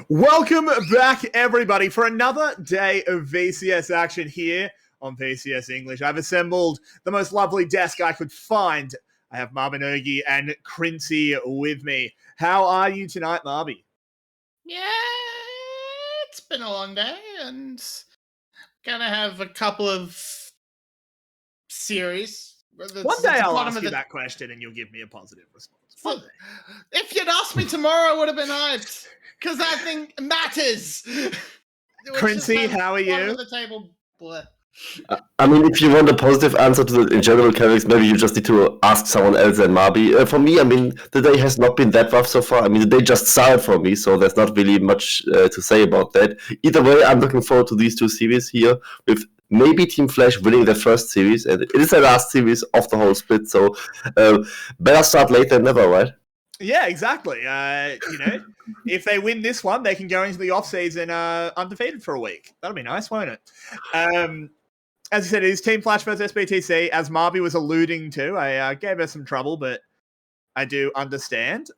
Welcome back, everybody, for another day of VCS action here on VCS English. I've assembled the most lovely desk I could find. I have 𝘀𝗶𝗶𝗀𝗀 and 𝘀𝗀cie with me. How are you tonight, 𝘀𝗶𝗶? Yeah, it's been a long day, and gonna have a couple of series. One day I'll ask you that question and you'll give me a positive response. One day. If you'd asked me tomorrow, I would have been hyped, because that thing matters. 𝘀𝗀cie, how are you? The table. I mean, if you want a positive answer to the in general mechanics, maybe you just need to ask someone else than 𝘀𝗶𝗶. For me, I mean, the day has not been that rough so far. I mean, the day just started for me, so there's not really much to say about that. Either way, I'm looking forward to these two series here, with maybe Team 𝘀𝗀 winning their first series, and it is the last series of the whole split, so better start late than never, right? Yeah, exactly. If they win this one, they can go into the off-season undefeated for a week. That'll be nice, won't it? As you said, it is Team 𝘀𝗀 versus 𝘀𝗶𝗀, as 𝘀𝗶𝗶 was alluding to. I gave her some trouble, but I do understand.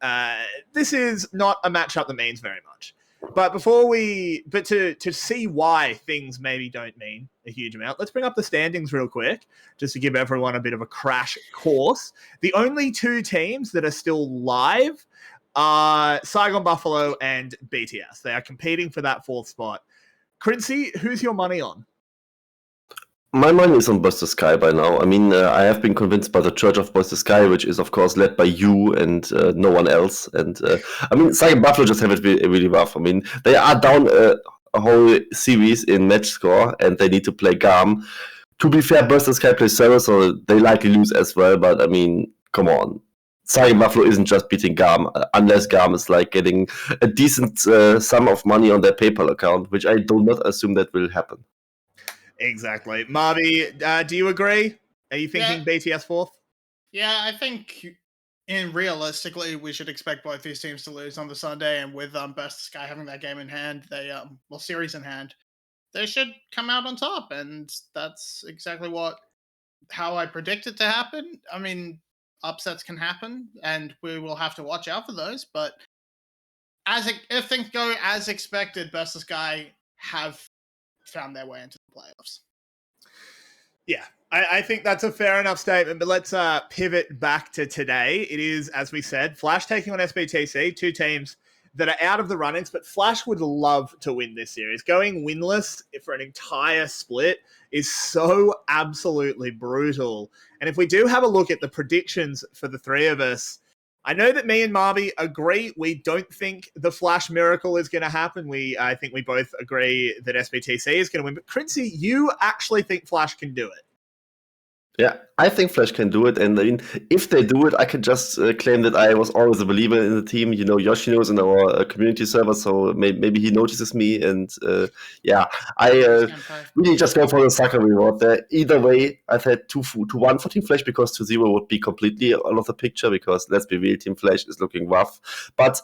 This is not a matchup that means very much. But to see why things maybe don't mean a huge amount, let's bring up the standings real quick, just to give everyone a bit of a crash course. The only two teams that are still live are 𝘂𝗏𝗏𝗀 and BTS. They are competing for that fourth spot. 𝘀𝗀cie, who's your money on? My money is on 𝘀𝗀 by now. I mean, I have been convinced by the Church of 𝘀𝗀, which is, of course, led by you and no one else. And I mean, 𝘂𝗏𝗏𝗀 just have it really rough. I mean, they are down a whole series in match score, and they need to play 𝗀𝗏. To be fair, 𝘀𝗀 plays server, so they likely lose as well. But I mean, come on. 𝘂𝗏𝗏𝗀 isn't just beating 𝗀𝗏, unless 𝗀𝗏 is like getting a decent sum of money on their PayPal account, which I do not assume that will happen. Exactly. 𝘀𝗏𝗏, do you agree? Are you thinking BTS fourth? Yeah, I think realistically, we should expect both these teams to lose on the Sunday, and with 𝘀𝗀𝗀 having that game in hand, series in hand, they should come out on top, and that's exactly how I predict it to happen. I mean, upsets can happen, and we will have to watch out for those. But if things go as expected, 𝘀𝗀𝗀 have found their way into the playoffs. Yeah, I think that's a fair enough statement, but let's pivot back to today. It is, as we said, 𝘀𝗀 taking on 𝘀𝗏𝗀𝗀, two teams that are out of the runnings, but 𝘀𝗀 would love to win this series. Going winless for an entire split is so absolutely brutal. And if we do have a look at the predictions for the three of us, I know that me and 𝘀𝗀𝗀 agree we don't think the 𝘀𝗀 miracle is going to happen. I think we both agree that 𝘀𝗏𝗀𝗀 is going to win. But 𝘀𝗀𝗀, you actually think 𝘀𝗀 can do it? Yeah, I think 𝘀𝗀 can do it, and I mean, if they do it, I can just claim that I was always a believer in the team. You know, 𝘀𝗀 knows in our community server, so maybe he notices me, and yeah, I really just go for the sucker reward there. Either way, I've had 2-1 for Team 𝘀𝗀, because 2-0 would be completely out of the picture, because let's be real, Team 𝘀𝗀 is looking rough. But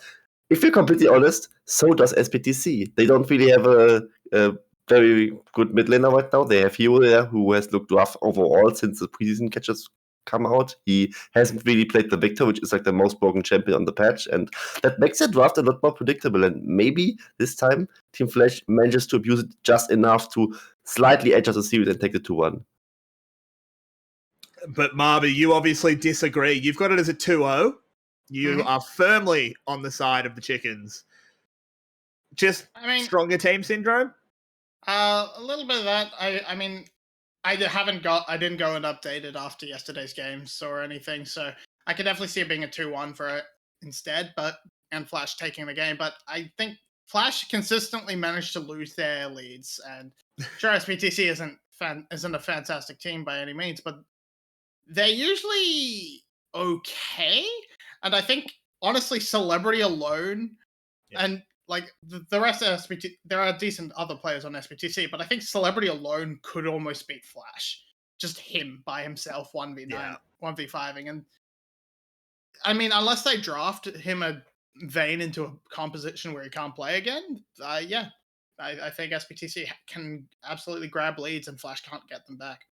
if we're completely honest, so does 𝘀𝗏𝗀𝗀. They don't really have a very good mid laner right now. They have 𝘂𝗀 there, who has looked rough overall since the preseason catches come out. He hasn't really played the Victor, which is like the most broken champion on the patch, and that makes the draft a lot more predictable. And maybe this time Team 𝘀𝗀 manages to abuse it just enough to slightly edge us the series and take the 2-1. But 𝘀𝗶𝗶, you obviously disagree. You've got it as a 2-0. You are firmly on the side of the chickens. Just stronger team syndrome? A little bit of that. I mean, I didn't go and update it after yesterday's games or anything, so I could definitely see it being a 2-1 for it instead, and 𝘀𝗀 taking the game. But I think 𝘀𝗀 consistently managed to lose their leads, and sure, 𝘀𝗏𝗀𝗀 isn't a fantastic team by any means, but they're usually okay. And I think honestly, Celebrity alone, and like the rest of 𝘀𝗏𝗀𝗀, there are decent other players on 𝘀𝗏𝗀𝗀, but I think Celebrity alone could almost beat 𝘀𝗀. Just him by himself, 1v9, 1v5ing. And I mean, unless they draft him a Vayne into a composition where he can't play again, I think 𝘀𝗏𝗀𝗀𝗀 can absolutely grab leads and 𝘀𝗀 can't get them back.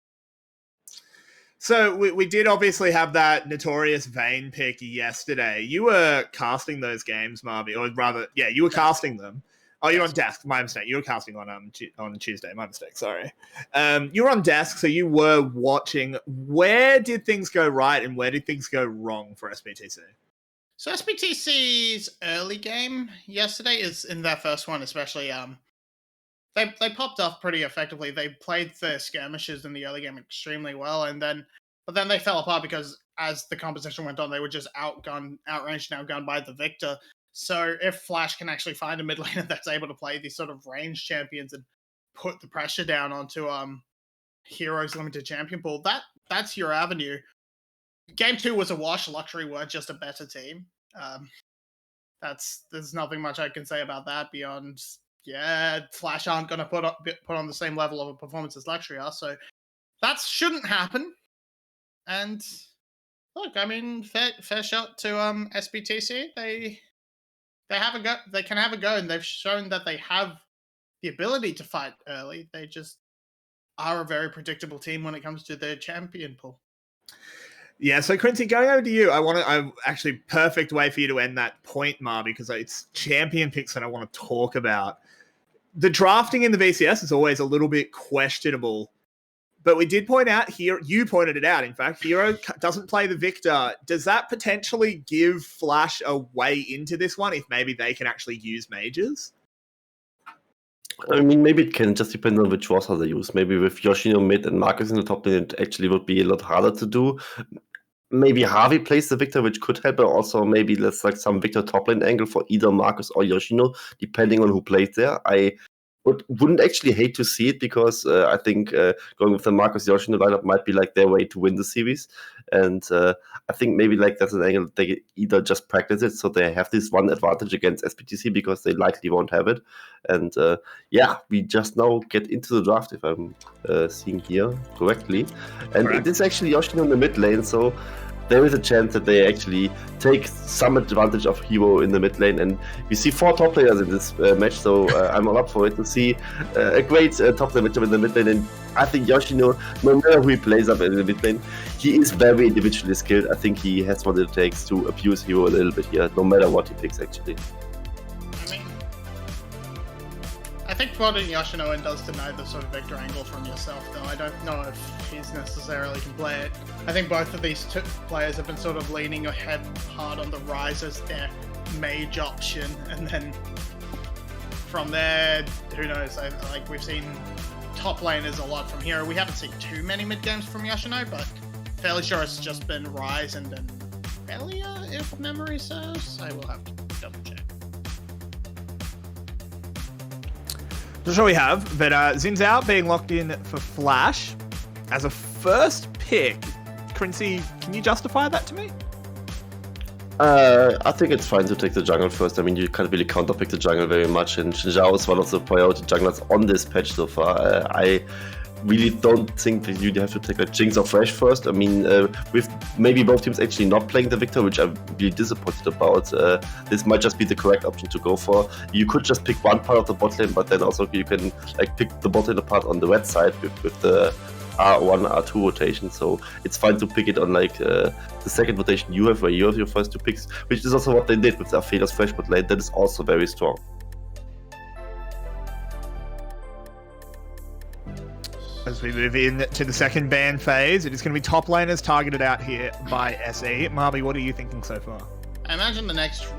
So we did obviously have that notorious Vayne pick yesterday. You were casting those games, 𝘀𝗀𝗀𝗀, or rather, yeah, you were casting them. Oh, you're on desk. My mistake. You were casting on Tuesday. My mistake. Sorry. You were on desk, so you were watching. Where did things go right and where did things go wrong for SBTC? So SBTC's early game yesterday is in their first one, especially. They popped off pretty effectively. They played their skirmishes in the early game extremely well, but then they fell apart because as the competition went on, they were just outranged and outgunned by the victor. So if Flash can actually find a mid laner that's able to play these sort of range champions and put the pressure down onto Heroes limited champion pool, that's your avenue. Game 2 was a wash. 𝘀👉 were just a better team. There's nothing much I can say about that beyond Flash aren't going to put on the same level of a performance as 𝘀👉 are, so that shouldn't happen. And look, I mean, fair shot to SBTC. They have a go. They can have a go, and they've shown that they have the ability to fight early. They just are a very predictable team when it comes to their champion pool. Yeah, so 𝘀cie, going over to you, I actually perfect way for you to end that point, Mar, because it's champion picks that I want to talk about. The drafting in the VCS is always a little bit questionable, but we did point out here, you pointed it out, in fact, Hero doesn't play the Victor. Does that potentially give Flash a way into this one if maybe they can actually use mages? I mean, maybe it can just depend on which roster they use. Maybe with Yoshino mid and Marcus in the top lane, it actually would be a lot harder to do. Maybe 𝘁𝗵 plays the Victor, which could help, but also maybe let's like some Victor top lane angle for either Marcus or Yoshino, depending on who plays there. I wouldn't actually hate to see it because I think going with the Marcus Yoshino lineup might be like their way to win the series. And I think maybe like that's an angle they either just practice it so they have this one advantage against SBTC because they likely won't have it. And we just now get into the draft if I'm seeing here correctly. And it is actually Yoshino in the mid lane, so there is a chance that they actually take some advantage of Hero in the mid lane. And we see 4 top players in this match, so I'm all up for it to see a great top lane matchup in the mid lane. And I think Yoshino, no matter who he plays up in the mid lane, he is very individually skilled. I think he has what it takes to abuse Hero a little bit here, no matter what he picks, actually. I think putting Yoshino in does deny the sort of Victor angle from yourself, though. I don't know if he's necessarily can play it. I think both of these two players have been sort of leaning ahead hard on the Rise as their mage option, and then from there, who knows? Like we've seen top laners a lot from Hero. We haven't seen too many mid games from Yoshino, but fairly sure it's just been Rise and then Belia, if memory serves. I will have to double check. Not sure we have, but 𝘂𝘂 being locked in for Flash as a first pick. 𝘀cie, can you justify that to me? I think it's fine to take the jungle first. I mean, you can't really counterpick the jungle very much, and 𝘂𝘂 is one of the priority junglers on this patch so far. I really don't think that you have to take like 𝘁𝗶𝗃 or Thresh first. I mean, with maybe both teams actually not playing the Victor, which I'm really disappointed about, this might just be the correct option to go for. You could just pick one part of the bot lane, but then also you can like pick the bot lane apart on the red side with the R1, R2 rotation. So it's fine to pick it on like the second rotation you have, where you have your first 2 picks, which is also what they did with the 𝘂𝗃's Thresh bot lane. That is also very strong. As we move in to the second ban phase, it is going to be top laners targeted out here by SE. Marby, what are you thinking so far? I imagine the next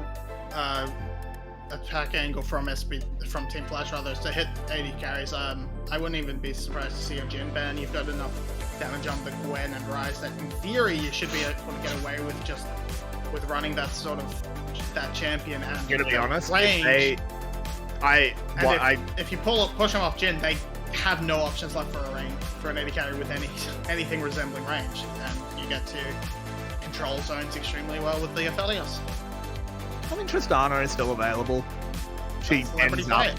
attack angle from Team Flash rather is to hit AD carries. I wouldn't even be surprised to see a Jhin ban. You've got enough damage on the Gwen and Rise that in theory you should be able to get away with just with running that sort of that champion and I'm going to be honest, range. If you push them off Jhin, they have no options left for an AD carry with anything resembling range, and you get to control zones extremely well with the 𝘂𝗃s. I mean, Tristana is still available. She ends up.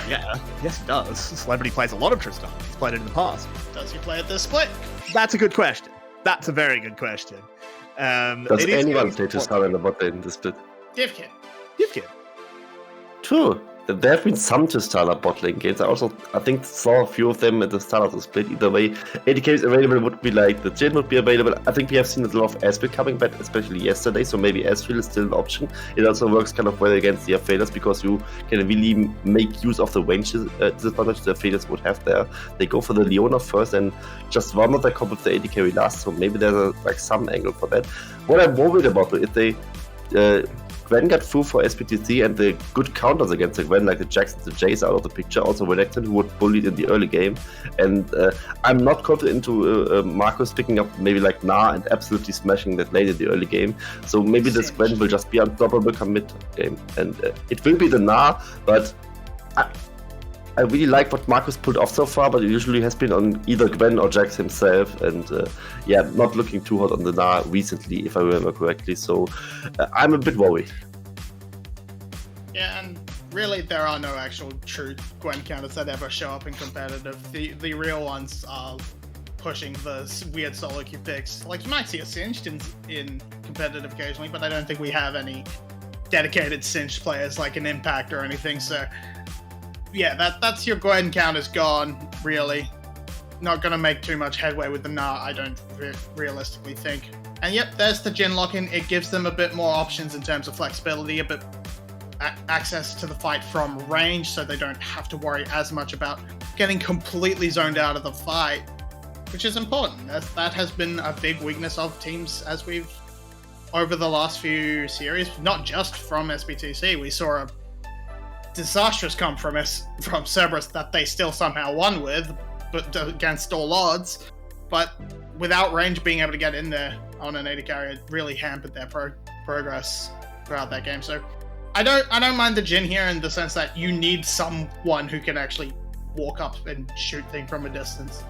Yeah, yes, it does. Celebrity plays a lot of Tristana. He's played it in the past. Does he play at this split? That's a good question. That's a very good question. Does anyone play Tristana in the bot lane in the split? 𝘂𝗃. 𝘂𝗃. True. There have been some 𝘀 bot lane games. I think saw a few of them at the start of the split. Either way, ADKs available would be like the Jhin would be available. I think we have seen a lot of Ezreal coming back, especially yesterday. So maybe Ezreal is still an option. It also works kind of well against the Aphelios because you can really make use of the range disadvantage the Aphelios would have there. They go for the Leona first, and just one of the comp with the AD carry last. So maybe there's some angle for that. What I'm worried about is they. Gwen got through for SPTC, and the good counters against the Gwen, like the Jackson, the Jace out of the picture, also Renekton, who would bully in the early game. And I'm not confident into Marcus picking up maybe like Gnar and absolutely smashing that lane in the early game. So maybe this Gwen will just be unstoppable come mid game. And it will be the Gnar, but I really like what Marcus pulled off so far, but it usually has been on either Gwen or Jax himself, and not looking too hot on the Gnar recently, if I remember correctly, so I'm a bit worried. Yeah, and really there are no actual true Gwen counters that ever show up in competitive. The real ones are pushing the weird solo queue picks. Like, you might see a Singed in competitive occasionally, but I don't think we have any dedicated Singed players like an Impact or anything, so... Yeah, that's your Gwen counters gone, really. Not going to make too much headway with the Gnar, I don't realistically think. And yep, there's the Jhin lock-in. It gives them a bit more options in terms of flexibility, a bit access to the fight from range, so they don't have to worry as much about getting completely zoned out of the fight, which is important. That has been a big weakness of teams as we've, over the last few series, not just from SBTC. We saw a disastrous comp from Cerberus that they still somehow won with, but against all odds. But without range being able to get in there on an AD carry, it really hampered their progress throughout that game. So I don't mind the Jhin here in the sense that you need someone who can actually walk up and shoot things from a distance.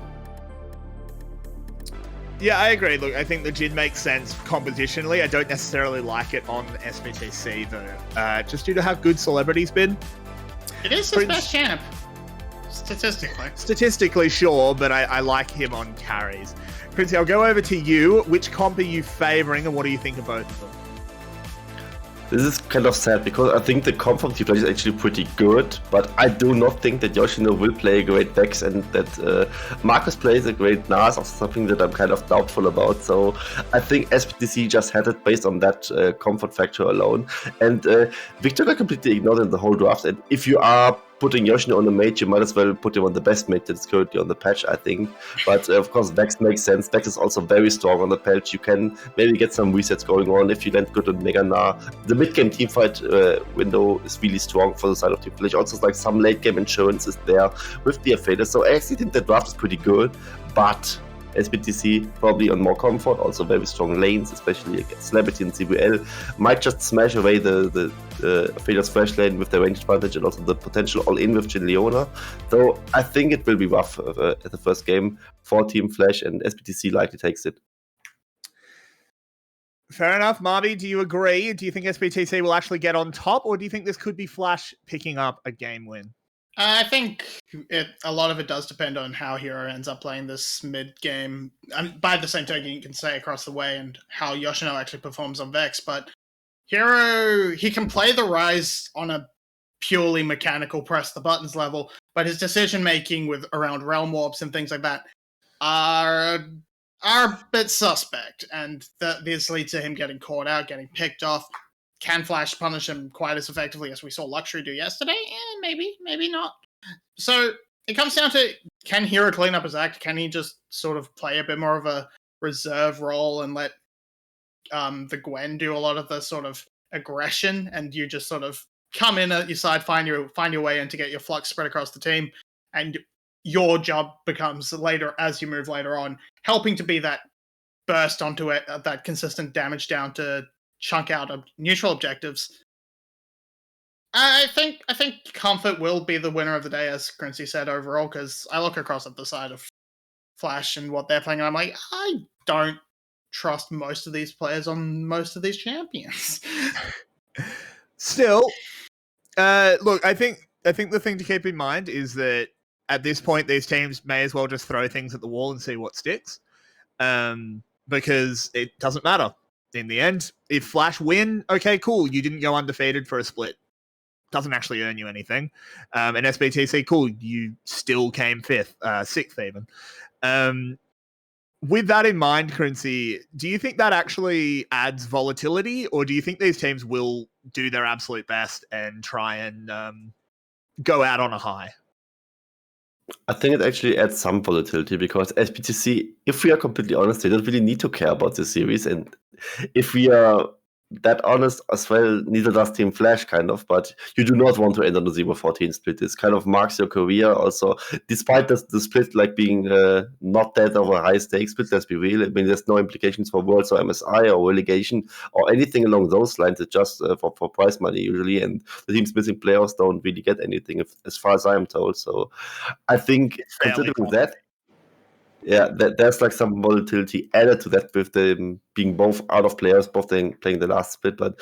Yeah, I agree. Look, I think the Jhin makes sense compositionally. I don't necessarily like it on SBTC, though, just due to how good Celebrity's been. It is his best champ, statistically. Statistically, sure, but I like him on carries. 𝘀cie, I'll go over to you. Which comp are you favouring, and what do you think of both of them? This is kind of sad because I think the comp from T-Play is actually pretty good, but I do not think that Yoshino will play a great Vex and that Marcus plays a great Nas, or something that I'm kind of doubtful about. So I think SPTC just had it based on that comfort factor alone. And Victor got completely ignored in the whole draft. And if you are putting Yoshino on the mage, you might as well put him on the best mage that's currently on the patch, I think. But of course, Vex makes sense. Vex is also very strong on the patch. You can maybe get some resets going on if you land good on Mega Gnar. The mid-game teamfight window is really strong for the side of Team Flash. Also, like some late-game insurance is there with the Aphelios. So I actually think the draft is pretty good, but SBTC probably on more comfort, also very strong lanes, especially against Celebrity and CBL, might just smash away the Aphelios Fresh lane with the range advantage and also the potential all-in with Jhin Leona. So I think it will be rough at the first game for Team Flash, and SBTC likely takes it. Fair enough. Marby, do you agree? Do you think SBTC will actually get on top, or do you think this could be Flash picking up a game win? I think a lot of it does depend on how Hero ends up playing this mid-game. By the same token, you can say across the way and how Yoshino actually performs on Vex, but Hero, he can play the Rise on a purely mechanical press-the-buttons level, but his decision-making around Realm Warps and things like that are a bit suspect, and this leads to him getting caught out, getting picked off. Can Flash punish him quite as effectively as we saw 𝘀cie do yesterday? Maybe, maybe not. So it comes down to, can Hero clean up his act? Can he just sort of play a bit more of a reserve role and let the Gwen do a lot of the sort of aggression, and you just sort of come in at your side, find your way in to get your flux spread across the team, and your job becomes later, as you move later on, helping to be that burst onto it, that consistent damage down to chunk out of neutral objectives. I think Comfort will be the winner of the day, as 𝘀cie said overall, because I look across at the side of Flash and what they're playing, and I'm like, I don't trust most of these players on most of these champions. Still, look, I think the thing to keep in mind is that at this point, these teams may as well just throw things at the wall and see what sticks, because it doesn't matter. In the end, if Flash win, okay, cool. You didn't go undefeated for a split. doesn't actually earn you anything. And SBTC, cool, you still came sixth even. With that in mind, 𝘀cie, do you think that actually adds volatility, or do you think these teams will do their absolute best and try and go out on a high? I think it actually adds some volatility because SBTC, if we are completely honest, they don't really need to care about the series. And if we are that honest as well, neither does Team Flash, kind of, but you do not want to end on the 0-14 split. This kind of marks your career also, despite the split like being not that of a high stakes split, let's be real. I mean, there's no implications for Worlds or MSI or relegation or anything along those lines. It's just for prize money usually, and the teams missing players don't really get anything, as far as I am told. So I think considering that, yeah, there's like some volatility added to that with them being both out of players, both playing the last split. But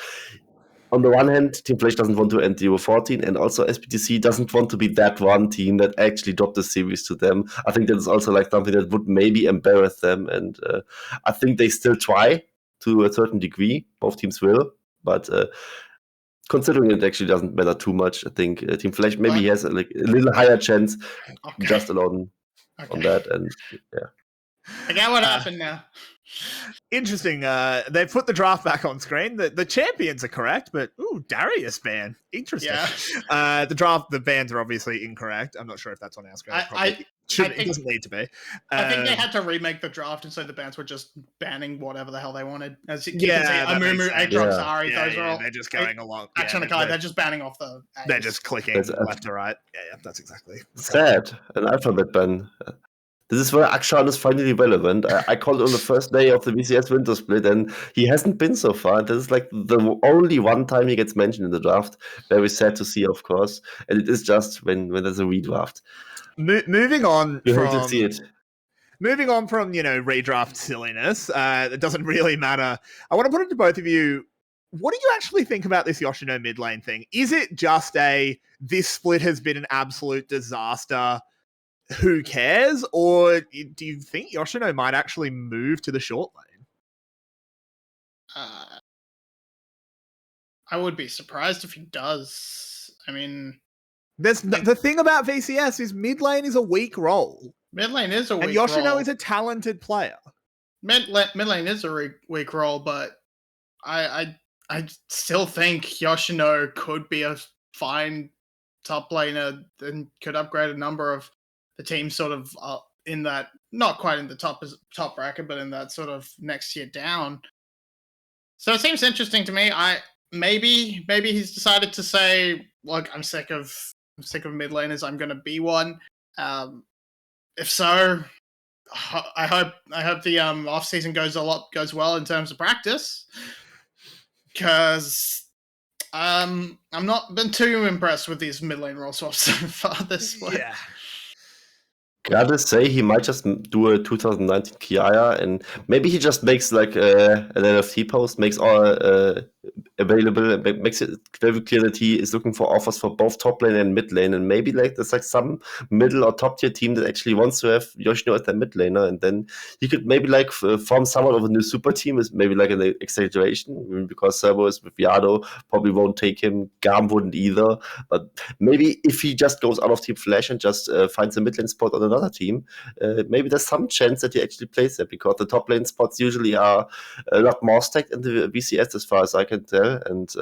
on the one hand, Team Flash doesn't want to end 0-14, and also SBTC doesn't want to be that one team that actually dropped the series to them. I think that is also like something that would maybe embarrass them, and I think they still try to a certain degree. Both teams will, but considering it actually doesn't matter too much, I think Team Flash maybe has like a little higher chance just alone. On that, and yeah. I get what happened now. Interesting. They've put the draft back on screen. The champions are correct, but Darius ban. Interesting. Yeah. The bans are obviously incorrect. I'm not sure if that's on our screen. It doesn't need to be. I think they had to remake the draft, and so the bans were just banning whatever the hell they wanted. As you can see, Amumu, Aatrox, Ahri, those are all. They're just going along. They're just banning off the. A's. They're just clicking left to right. Yeah, that's exactly. Sad. An alphabet ban. This is where Akshan is finally relevant. I called on the first day of the VCS winter split, and he hasn't been so far. This is like the only one time he gets mentioned in the draft. Very sad to see, of course. And it is just when there's a redraft. Moving on you hate to see it. Moving on from, redraft silliness, it doesn't really matter. I want to put it to both of you. What do you actually think about this Yoshino mid lane thing? Is it just this split has been an absolute disaster? Who cares? Or do you think Yoshino might actually move to the short lane? I would be surprised if he does. I mean... the thing about VCS is mid lane is a weak role. Mid lane is a weak role. And Yoshino is a talented player. Mid lane is a weak role, but I still think Yoshino could be a fine top laner and could upgrade a number of the teams sort of in that, not quite in the top bracket, but in that sort of next tier down. So it seems interesting to me. Maybe he's decided to say, look, I'm sick of mid laners. I'm going to be one. If so, I hope the off season goes well in terms of practice, because I'm not been too impressed with these mid lane role swaps so far this split. Yeah. Gotta say, he might just do a 2019 𝘀cie, and maybe he just makes like an NFT post, makes all available, and makes it very clear that he is looking for offers for both top lane and mid lane, and maybe like there's like some middle or top tier team that actually wants to have Yoshino as their mid laner, and then he could maybe like form somewhat of a new super team. Is maybe like an exaggeration, because Servo is with Yado, probably won't take him. 𝘀𝗀 wouldn't either, but maybe if he just goes out of Team Flash and just finds a mid lane spot on another team, maybe there's some chance that he actually plays there, because the top lane spots usually are a lot more stacked in the VCS as far as I can tell, and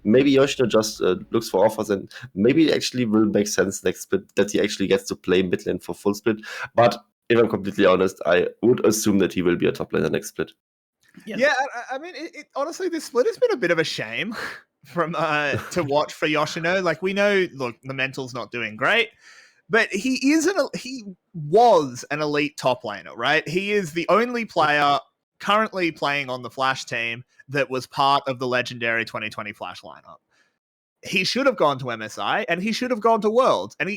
maybe Yoshino just looks for offers, and maybe it actually will make sense next split that he actually gets to play mid lane for full split. But if I'm completely honest, I would assume that he will be a top laner next split. Yeah, I mean, honestly, this split has been a bit of a shame from to watch for Yoshino. Like, we know, look, the mental's not doing great, but he was an elite top laner, right? He is the only player currently playing on the Flash team that was part of the legendary 2020 Flash lineup. He should have gone to MSI, and he should have gone to Worlds. And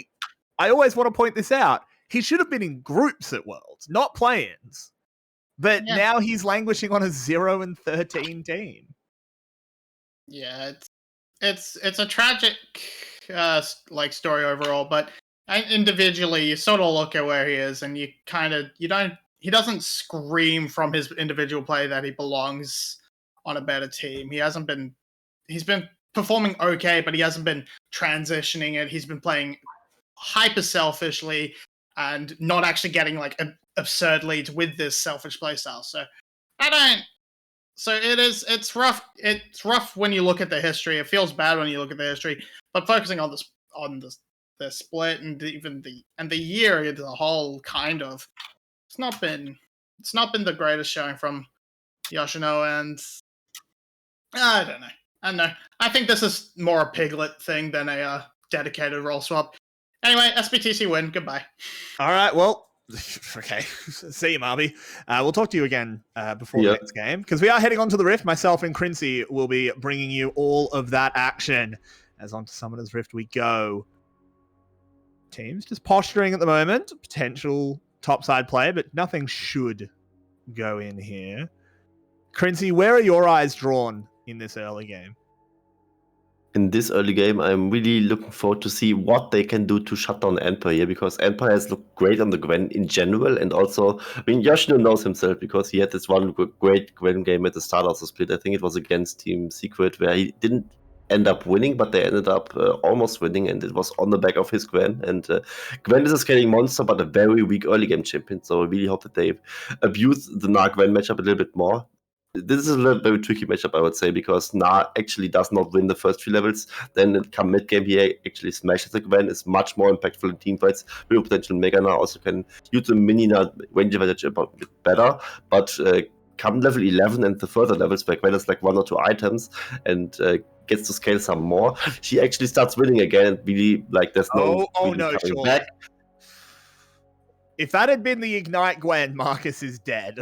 I always want to point this out, he should have been in groups at Worlds, not play-ins. But now he's languishing on a 0-13 team. Yeah, it's a tragic story overall, but individually you sort of look at where he is, and he doesn't scream from his individual play that he belongs on a better team. He's been performing okay, but he hasn't been transitioning it. He's been playing hyper selfishly and not actually getting like absurd leads with this selfish playstyle. So it's rough. It's rough when you look at the history. It feels bad when you look at the history, but focusing on the split and even the year as a whole, kind of, it's not been the greatest showing from Yoshino, and I don't know. I think this is more a Piglet thing than a dedicated role swap. Anyway, SBTC win. Goodbye. All right. Well, okay. See you, Marby. We'll talk to you again before the next game, because we are heading on to the Rift. Myself and 𝘀cie will be bringing you all of that action as onto Summoner's Rift we go. Teams just posturing at the moment. Potential topside play, but nothing should go in here. 𝘀cie, where are your eyes drawn in this early game? In this early game, I'm really looking forward to see what they can do to shut down 𝘀𝗀𝗺 here, because 𝘀𝗀𝗺 has looked great on the Gwen in general, and also, I mean, Yoshino knows himself because he had this one great Gwen game at the start of the split. I think it was against Team Secret, where he didn't end up winning, but they ended up almost winning, and it was on the back of his Gwen. And Gwen is a scaling monster, but a very weak early game champion, so I really hope that they abuse the Gwen matchup a little bit more. This is a very tricky matchup, I would say, because actually does not win the first few levels. Then come mid-game, he actually smashes the Gwen, is much more impactful in teamfights. Real potential Mega also can use the mini range advantage a bit better. But come level 11 and the further levels, where Gwen is like 1 or 2 items and gets to scale some more, she actually starts winning again. And really, like, there's no sure. back. If that had been the Ignite Gwen, Marcus is dead.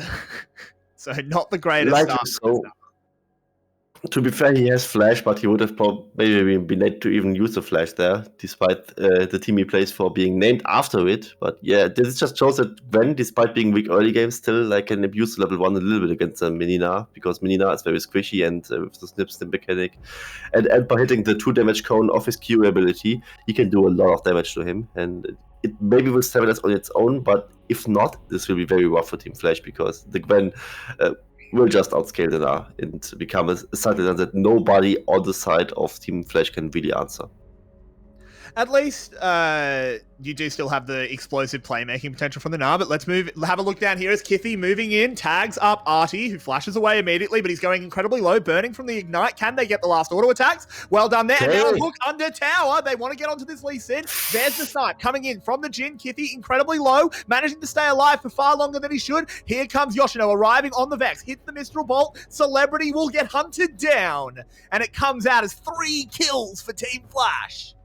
So not the greatest start. So, to be fair, he has flash, but he would have maybe been able to even use the flash there, despite the team he plays for being named after it. But yeah, this just shows that Gwen, despite being weak early game, still can abuse level 1 a little bit against Menina, because Menina is very squishy and with the snip mechanic. And by hitting the 2 damage cone of his Q ability, he can do a lot of damage to him. And it maybe will stabilize on its own, but if not, this will be very rough for Team Flash, because the Gwen will just outscale Nina and become a side that nobody on the side of Team Flash can really answer. At least you do still have the explosive playmaking potential from the Gnar, but let's have a look down here as 𝘀cie moving in, tags up 𝘁𝗵, who flashes away immediately, but he's going incredibly low, burning from the Ignite. Can they get the last auto attacks? Well done there. And now hook under tower. They want to get onto this Lee Sin. There's the snipe coming in from the Jhin. 𝘀cie incredibly low, managing to stay alive for far longer than he should. Here comes Yoshino arriving on the Vex. Hits the Mistral Bolt. Celebrity will get hunted down. And it comes out as 3 kills for Team Flash.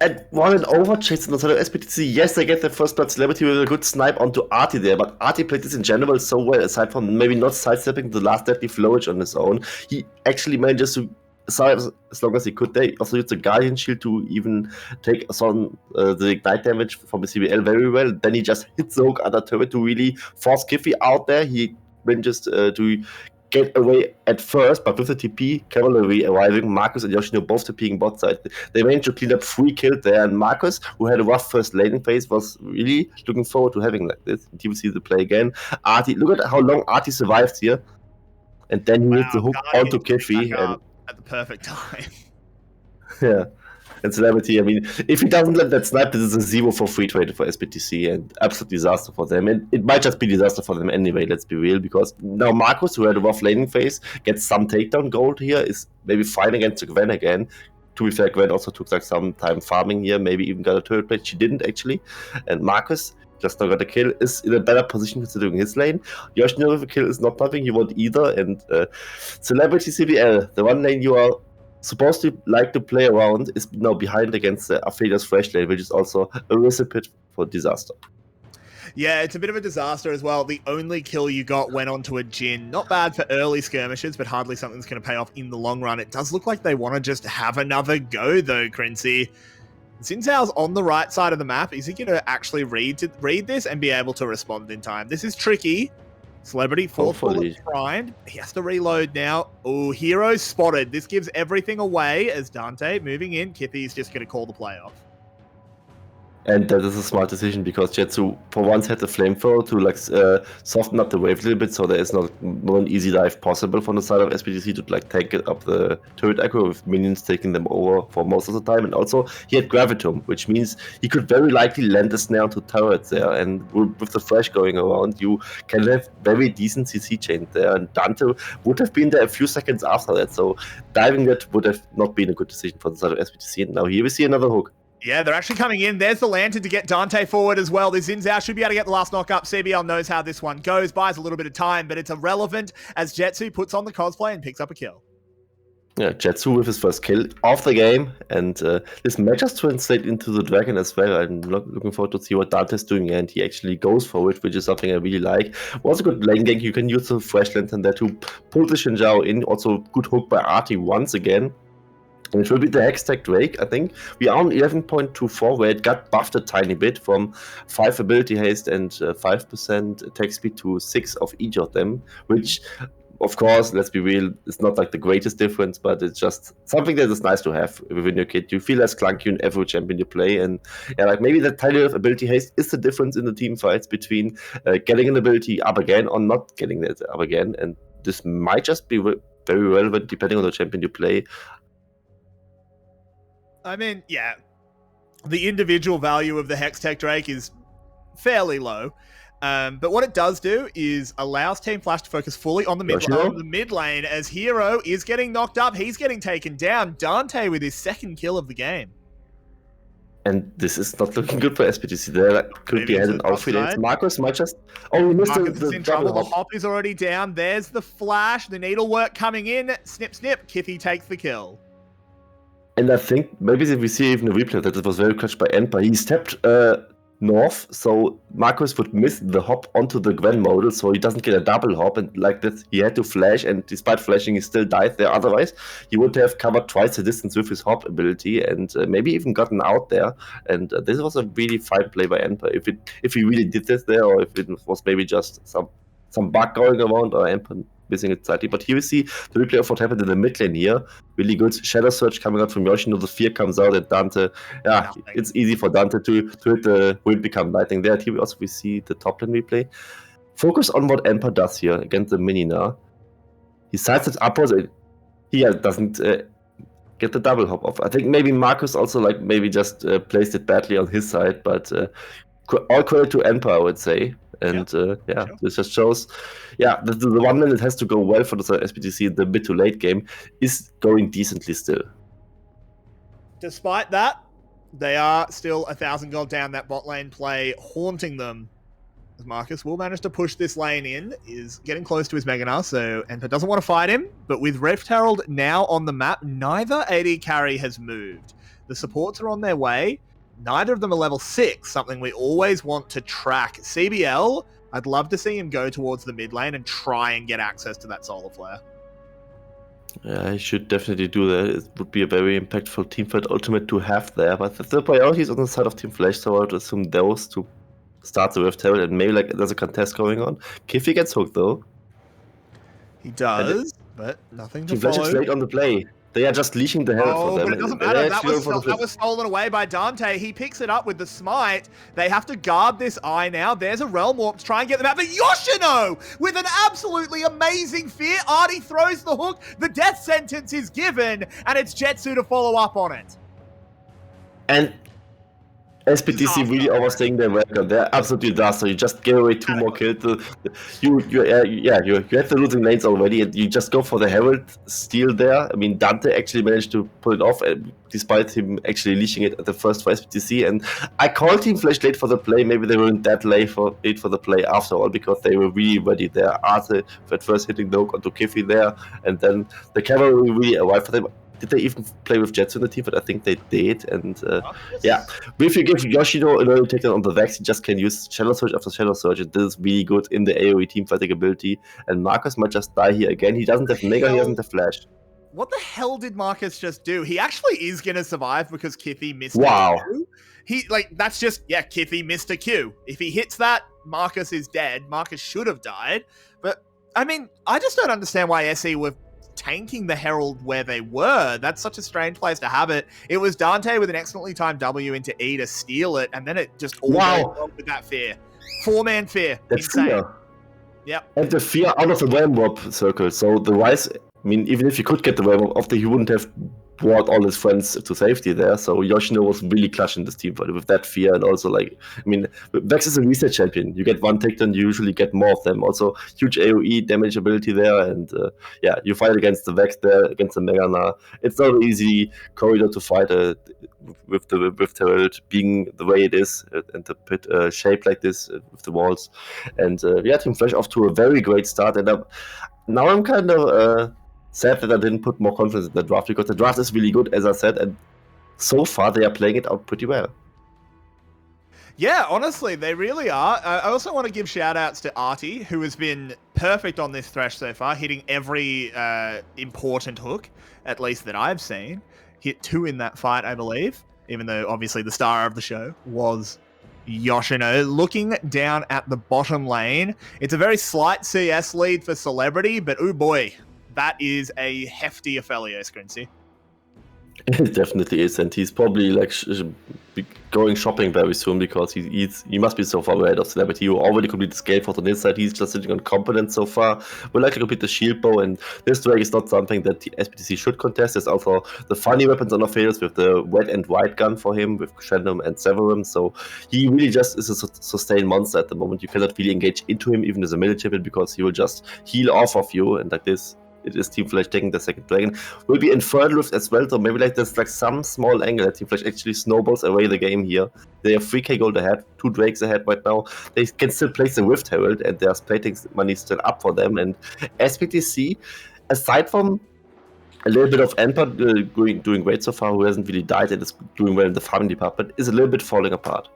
And one and over chase on the side of SBTC. Yes, they get their first blood Celebrity with a good snipe onto 𝘁𝗵 there, but 𝘁𝗵 played this in general so well, aside from maybe not sidestepping the last deadly flowage on his own. He actually manages to survive as long as he could. They also used the Guardian Shield to even take some the Ignite damage from the CBL very well. Then he just hits the hook under turret to really force 𝘀𝗵 out there. He manages to get away at first, but with the TP cavalry arriving, Marcus and Yoshino both TPing bot side, they managed to clean up 3 kills there, and Marcus, who had a rough first laning phase, was really looking forward to having like this. And you will see the play again. 𝘁𝗵, look at how long 𝘁𝗵 survived here, and then he hits the hook onto 𝘀𝗵 and at the perfect time. Yeah. And Celebrity, I mean, if he doesn't let that snipe, this is a 0 for free trade for SBTC and absolute disaster for them. And it might just be disaster for them anyway, let's be real, because now Marcus, who had a rough laning phase, gets some takedown gold here, is maybe fine against the Gwen again. To be fair, Gwen also took like some time farming here, maybe even got a turret plate. She didn't actually. And Marcus just now got a kill, is in a better position considering his lane. Yoshino with a kill is not nothing you want either. And Celebrity CBL, the one lane you are supposed to like to play around, is now behind against Aphelios Fresh lane, which is also a recipe for disaster. Yeah, it's a bit of a disaster as well. The only kill you got went onto a Jhin. Not bad for early skirmishes, but hardly something that's going to pay off in the long run. It does look like they want to just have another go, though, 𝘀𝗀𝗺. Xin Zhao's on the right side of the map. Is he going to actually read this and be able to respond in time? This is tricky. Celebrity, fourth bullet primed. He has to reload now. Oh, hero spotted. This gives everything away as Dante moving in. 𝘀𝗵𝗺's just going to call the play off. And that is a smart decision because 𝘁𝗀 for once had the flamethrower to like soften up the wave a little bit, so there is not an easy dive possible from the side of 𝘀BTC to like tank it up the turret aggro with minions taking them over for most of the time. And also he had Gravitum, which means he could very likely land a snare onto turrets there. And with the flash going around, you can have very decent CC chain there. And Dante would have been there a few seconds after that, so diving that would have not been a good decision for the side of 𝘀BTC. And now here we see another hook. Yeah, they're actually coming in. There's the lantern to get Dante forward as well. This Xin Zhao should be able to get the last knock up. CBL knows how this one goes. Buys a little bit of time, but it's irrelevant as 𝘁𝗀 puts on the cosplay and picks up a kill. Yeah, 𝘁𝗀 with his first kill of the game, and this might just translate into the Dragon as well. I'm looking forward to see what Dante's doing, and he actually goes for it, which is something I really like. Was a good lane gank. You can use the Fresh Lantern there to pull the Xin Zhao in. Also, good hook by Artie once again. And it will be the Hextech Drake, I think. We are on 11.24, where it got buffed a tiny bit from 5 ability haste and 5% attack speed to 6 of each of them, which, of course, let's be real, it's not like the greatest difference, but it's just something that is nice to have within your kit. You feel less clunky in every champion you play, and yeah, like maybe that tiny bit of ability haste is the difference in the team fights between getting an ability up again or not getting it up again, and this might just be very relevant depending on the champion you play. I mean, yeah, the individual value of the Hextech Drake is fairly low. But what it does do is allows Team Flash to focus fully on the mid lane as Hero is getting knocked up. He's getting taken down. Dante with his second kill of the game. And this is not looking good for 𝘀BTC. There could be an outfit. Marcus might just... Oh, we missed the trouble. The hop is already down. There's the flash. The needlework coming in. Snip, snip. 𝘁𝗍 takes the kill. And I think maybe we see even a replay that it was very clutched by 𝘀𝗀. He stepped north, so Marcus would miss the hop onto the Gwen model, so he doesn't get a double hop, and like this he had to flash, and despite flashing he still died there. Otherwise he would have covered twice the distance with his hop ability and maybe even gotten out there. And this was a really fine play by 𝘀𝗀. If he really did this there, or if it was maybe just some bug going around, or 𝘀𝗀 missing it slightly. But here we see the replay of what happened in the mid lane here. Really good Shadow Surge coming out from 𝘂𝗓. The fear comes out, and Dante, yeah, it's easy for Dante to hit the Wind Become Lightning there. Here we also see the top lane replay. Focus on what 𝘀𝗀 does here against the Minina. He sides it upwards. He doesn't get the double hop off. I think maybe Marcus also maybe just placed it badly on his side, but all credit to 𝘀𝗀, I would say. And this just shows, the 1 minute has to go well for the 𝘀𝗀 in the mid to late game is going decently still. Despite that, they are still 1,000 gold down. That bot lane play haunting them. As Marcus will manage to push this lane in, is getting close to his Meganar, so 𝘀𝗀 doesn't want to fight him. But with Rift Herald now on the map, neither AD carry has moved. The supports are on their way. Neither of them are level 6, something we always want to track. CBL, I'd love to see him go towards the mid lane and try and get access to that Solar Flare. Yeah, he should definitely do that. It would be a very impactful teamfight ultimate to have there. But the priority is on the side of Team Flash, so I would assume those to start the Rift Herald, and maybe there's a contest going on. 𝘁𝗍 gets hooked though. He does, but nothing to Team follow. Flash is late on the play. They are just leashing the Herald for them. But it doesn't matter. That was stolen away by Dante. He picks it up with the smite. They have to guard this eye now. There's a Realm Warp to try and get them out. But 𝘂𝗓 with an absolutely amazing fear. Artie throws the hook. The death sentence is given, and it's 𝘁𝗀 to follow up on it. And 𝘀BTC really overstaying their record. They're absolutely does. So you just give away 2 more kills. You had the losing lanes already, and you just go for the Herald steal there. I mean, Dante actually managed to pull it off, despite him actually leashing it at the first for 𝘀BTC. And I called Team Flash late for the play. Maybe they weren't that late for the play after all, because they were really ready there. Arthur at first hitting the hook onto 𝘁𝗍 there, and then the cavalry really arrived for them. Did they even play with 𝘁𝗀 in the team? But I think they did. And if you give 𝘂𝗓 in order to take it on the Vex, he just can use Shadow Surge after Shadow Surge. And this is really good in the AoE team fighting ability. And Marcus might just die here again. He doesn't have Mega, he doesn't have Flash. What the hell did Marcus just do? He actually is going to survive because 𝘁𝗍 missed wow. That's just, 𝘁𝗍 missed a Q. If he hits that, Marcus is dead. Marcus should have died. But, I mean, I just don't understand why 𝘂𝗍 were tanking the Herald where they were. That's such a strange place to have it. It was Dante with an excellently timed W into E to steal it, and then it just all goes wrong with that fear. 4-man fear. That's insane. fear. Yep. And the fear out of the 𝗀𝗀𝗀𝗀 circle. So the Rise, I mean, even if you could get the 𝗀𝗀𝗀𝗀 off, he wouldn't have brought all his friends to safety there. So 𝘀cie𝗰𝗶 was really clutching this team with that fear, and also like, I mean, Vex is a reset champion. You get one takedown, you usually get more of them. Also, huge AOE damage ability there, and yeah, you fight against the Vex there, against the Megana. It's not an easy corridor to fight with Herald being the way it is, and the pit shape like this with the walls. And yeah, Team Flash off to a very great start, and now I'm kind of sad that I didn't put more confidence in the draft, because the draft is really good, as I said, and so far they are playing it out pretty well. Yeah, honestly, they really are. I also want to give shout-outs to 𝘀𝗍cie, who has been perfect on this Thresh so far, hitting every important hook, at least that I've seen. Hit 2 in that fight, I believe, even though obviously the star of the show was 𝘀cie𝗰𝗋. Looking down at the bottom lane, it's a very slight CS lead for Celebrity, but oh boy, that is a hefty 𝘀𝗻𝗄, 𝘀𝗀. It definitely is, and he's probably like going shopping very soon, because he must be so far ahead of Celebrity, who already completed the 𝘁𝗆 on his side. He's just sitting on competence so far. Will likely complete the shield bow, and this drag is not something that the SBTC should contest. There's also the funny weapons on Unofficial with the wet and white gun for him with 𝘁𝗏𝗏 and 𝘁𝗏𝗏. So he really just is a sustained monster at the moment. You cannot really engage into him even as a middle champion, because he will just heal off of you, and like this. It is Team Flash taking the second dragon. Will be Infernal Rift as well, so maybe like there's like some small angle that Team Flash actually snowballs away the game here. They have 3k gold ahead, 2 drakes ahead right now. They can still place the Rift Herald, and there's plating money still up for them. And SBTC, aside from a little bit of 𝘁𝗀𝗀 doing great so far, who hasn't really died and is doing well in the farming department, is a little bit falling apart.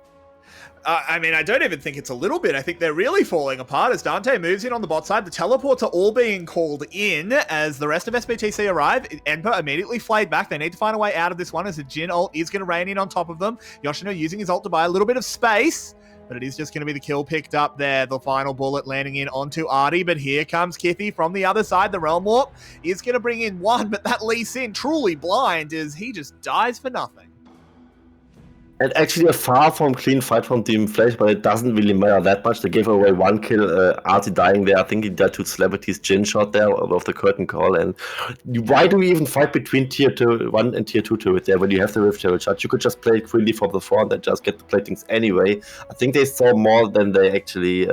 I mean, I don't even think it's a little bit. I think they're really falling apart as Dante moves in on the bot side. The teleports are all being called in as the rest of SBTC arrive. 𝘁𝗀𝗀𝗀 immediately flayed back. They need to find a way out of this one, as the Jhin ult is going to rain in on top of them. 𝘀cie𝗰𝗋 using his ult to buy a little bit of space, but it is just going to be the kill picked up there. The final bullet landing in onto 𝘀𝗍𝗀, but here comes 𝘁𝗍𝗄 from the other side. The Realm Warp is going to bring in one, but that Lee Sin truly blind as he just dies for nothing. And actually a far from clean fight from Team Flash, but it doesn't really matter that much. They gave away 1 kill, 𝘀𝗍𝗀 dying there. I think he died to Celebrity's Jhin shot there of the curtain call. And why do we even fight between tier 1 and tier 2 turret there when you have the Rift Herald shot? You could just play it freely from the front and just get the platings anyway. I think they saw more than they actually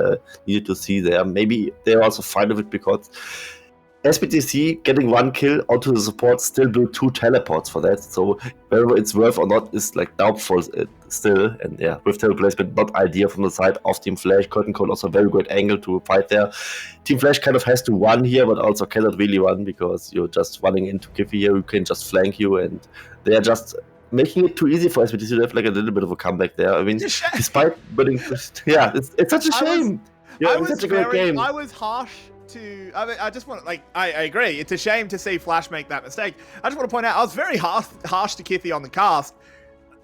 needed to see there. Maybe they're also fine with it, because SBTC getting 1 kill onto the support still blew 2 teleports for that, so whether it's worth or not is like doubtful still. And yeah, Rift Herald placement not ideal from the side of Team Flash. Curtain Call also a very good angle to fight there. Team Flash kind of has to run here, but also cannot really run, because you're just running into 𝘁𝗍𝗄𝗀 here, who can just flank you, and they are just making it too easy for SBTC to have like a little bit of a comeback there. I mean, despite winning, yeah, it's such a shame. It's such a great game. I was harsh. I just want to, like, I agree. It's a shame to see Flash make that mistake. I just want to point out, I was very harsh to 𝘁𝗍𝗄𝗀 on the cast.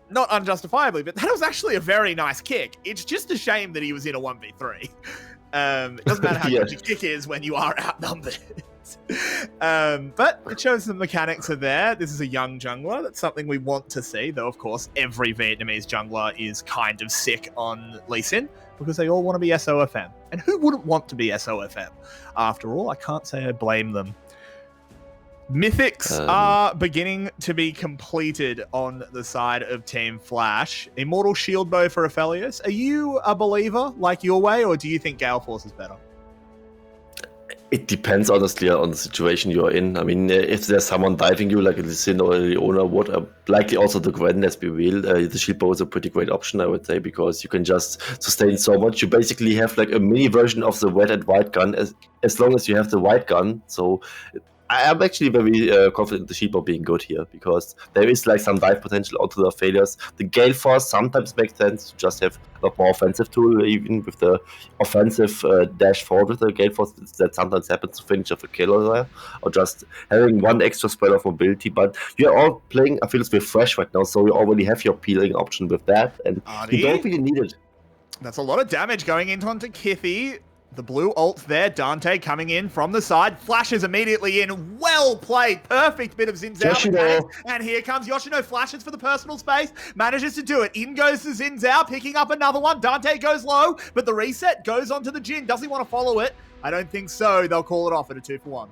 Not unjustifiably, but that was actually a very nice kick. It's just a shame that he was in a 1v3. It doesn't matter how good your kick is when you are outnumbered. But it shows the mechanics are there. This is a young jungler. That's something we want to see, though, of course, every Vietnamese jungler is kind of sick on Lee Sin, because they all want to be SOFM. And who wouldn't want to be SOFM? After all, I can't say I blame them. Mythics are beginning to be completed on the side of Team Flash. Immortal shield bow for 𝘀𝗻𝗀𝗀. Are you a believer like your way, or do you think Gale Force is better? It depends, honestly, on the situation you're in. I mean, if there's someone diving you, like Lee Sin or Leona would, likely also the Gwen, let's be real, the shield bow is a pretty great option, I would say, because you can just sustain so much. You basically have like a mini version of the red and white gun, as long as you have the white gun. So I am actually very confident in the shield bow being good here, because there is like some dive potential onto the failures. The Gale Force sometimes makes sense to just have a lot more offensive tool, even with the offensive dash forward with the Gale Force. That sometimes happens to finish off a killer there, or just having 1 extra spread of mobility. But you're all playing affiliates with Fresh right now, so you already have your peeling option with that, and you don't really need it. That's a lot of damage going into onto 𝘁𝗍𝗄𝗀. The blue ult there. Dante coming in from the side. Flashes immediately in. Well played. Perfect bit of Xin Zhao. And here comes Yoshino. Flashes for the personal space. Manages to do it. In goes the Xin Zhao. Picking up another one. Dante goes low. But the reset goes onto the Jhin. Does he want to follow it? I don't think so. They'll call it off at a 2-for-1.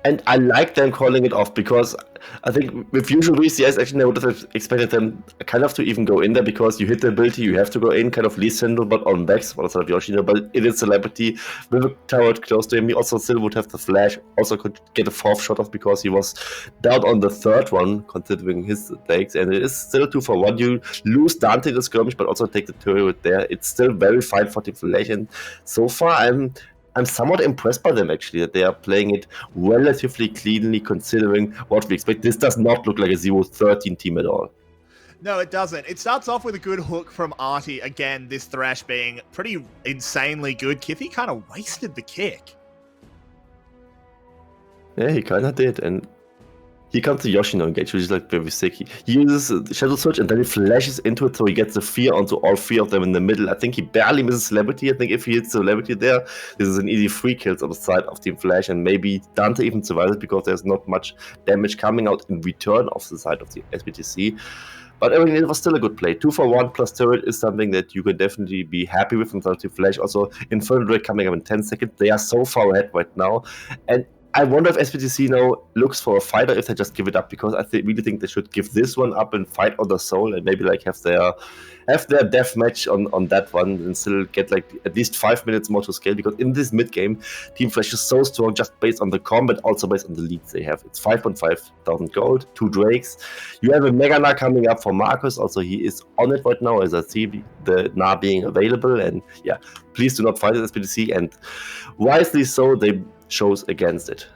And I like them calling it off because I think with usual VCS, actually I would have expected them kind of to even go in there because you hit the ability, you have to go in, kind of Lee Sindel, but on Vex, well, sort of Yoshino, but it is Celebrity. With a tower close to him, he also still would have the flash, also could get a 4th shot off because he was down on the 3rd one, considering his legs, and it is still 2-for-1. You lose Dante the skirmish, but also take the turret there. It's still very fine for Team Flash, and so far I'm somewhat impressed by them, actually, that they are playing it relatively cleanly, considering what we expect. This does not look like a 0-13 team at all. No, it doesn't. It starts off with a good hook from Artie. Again, this Thresh being pretty insanely good. 𝘁𝗍 kind of wasted the kick. Yeah, he kind of did, and he comes to Yoshino engage, which is like very sick. He uses Shadow Surge and then he flashes into it, so he gets the fear onto all 3 of them in the middle. I think he barely misses Celebrity. I think if he hits Celebrity there, this is an easy 3 kills on the side of Team Flash, and maybe Dante even survives it because there's not much damage coming out in return of the side of the SBTC. But I mean, it was still a good play. 2-for-1 plus turret is something that you can definitely be happy with from Team Flash. Also, Infernal Drake coming up in 10 seconds. They are so far ahead right now. And I wonder if SBTC now looks for a fighter, if they just give it up, because I really think they should give this one up and fight on the soul and maybe like have their death match on that one and still get like at least 5 minutes more to scale, because in this mid game, Team Flash is so strong just based on the combat, also based on the leads they have. It's 5,500 gold, 2 Drakes. You have a Mega Na coming up for Marcus, also he is on it right now as I see the Na being available, and yeah, please do not fight at SBTC, and wisely so, they chose against it.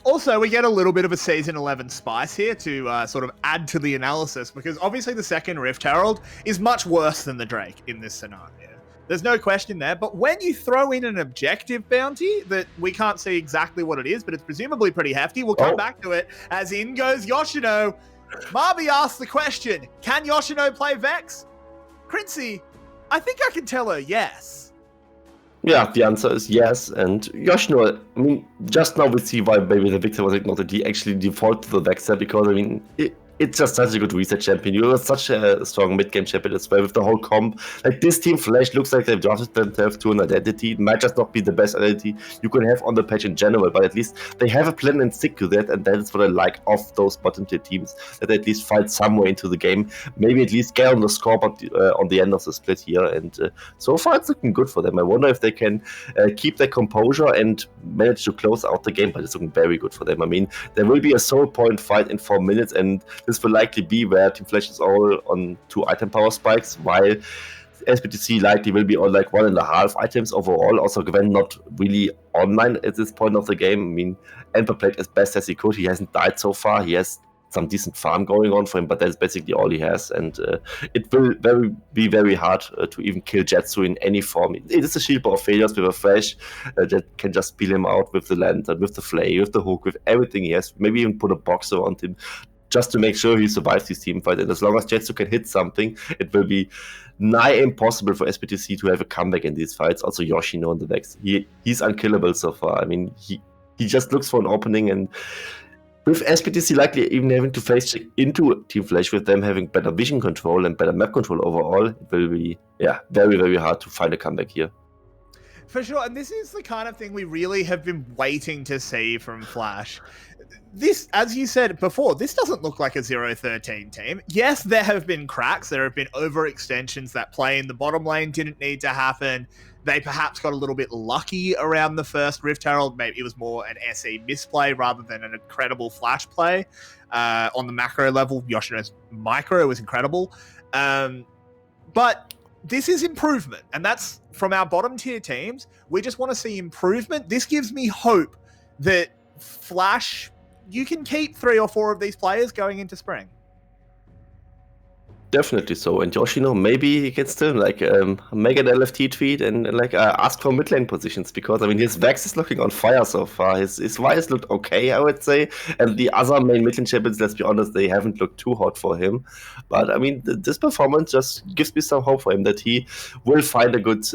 Also, we get a little bit of a Season 11 spice here to sort of add to the analysis, because obviously the second Rift Herald is much worse than the Drake in this scenario. There's no question there, but when you throw in an objective bounty that we can't see exactly what it is, but it's presumably pretty hefty, we'll come back to it as in goes Yoshino. 𝘁𝗶𝗹𝗀 asks the question, can Yoshino play Vex? 𝘀𝗀cie, I think I can tell her yes. Yeah, the answer is yes, and Yoshino, I mean, just now we see why maybe the Victor was ignored. He actually defaulted to the Vexer because, I mean, it's just such a good reset champion. You're such a strong mid-game champion as well with the whole comp. Like, this Team Flash looks like they've drafted themselves to an identity. It might just not be the best identity you can have on the patch in general, but at least they have a plan and stick to that, and that is what I like of those bottom-tier teams, that they at least fight somewhere into the game. Maybe at least get on the scoreboard on the end of the split here, and so far it's looking good for them. I wonder if they can keep their composure and manage to close out the game, but it's looking very good for them. I mean, there will be a soul point fight in 4 minutes, and this will likely be where Team Flash is all on 2 item power spikes, while SBTC likely will be on like 1.5 items overall. Also, Gwen not really online at this point of the game. I mean, Emperor played as best as he could. He hasn't died so far. He has some decent farm going on for him, but that's basically all he has, and it will be very hard to even kill 𝘁𝗀 in any form. It is a 𝘁𝗶𝗹𝗀𝗀 with a flash that can just peel him out with the lantern, with the flay, with the hook, with everything he has. Maybe even put a box around him just to make sure he survives this team fight. And as long as 𝘁𝗀 can hit something, it will be nigh impossible for SBTC to have a comeback in these fights. Also, Yoshino on the Vex, he's unkillable so far. I mean, he just looks for an opening, and with SBTC likely even having to face check into Team Flash, with them having better vision control and better map control overall, it will be very, very hard to find a comeback here. For sure, and this is the kind of thing we really have been waiting to see from Flash. This, as you said before, this doesn't look like a 0-13 team. Yes, there have been cracks. There have been overextensions. That play in the bottom lane didn't need to happen. They perhaps got a little bit lucky around the first Rift Herald. Maybe it was more an SE misplay rather than an incredible Flash play. On the macro level, Yoshino's micro was incredible. But this is improvement, and that's from our bottom tier teams. We just want to see improvement. This gives me hope that Flash, you can keep 3 or 4 of these players going into spring. Definitely so. And Yoshino, maybe he can still like make an LFT tweet and like ask for mid lane positions, because I mean his Vex is looking on fire so far. His Vyse looked okay, I would say, and the other main mid lane champions, let's be honest, they haven't looked too hot for him. But I mean, this performance just gives me some hope for him that he will find a good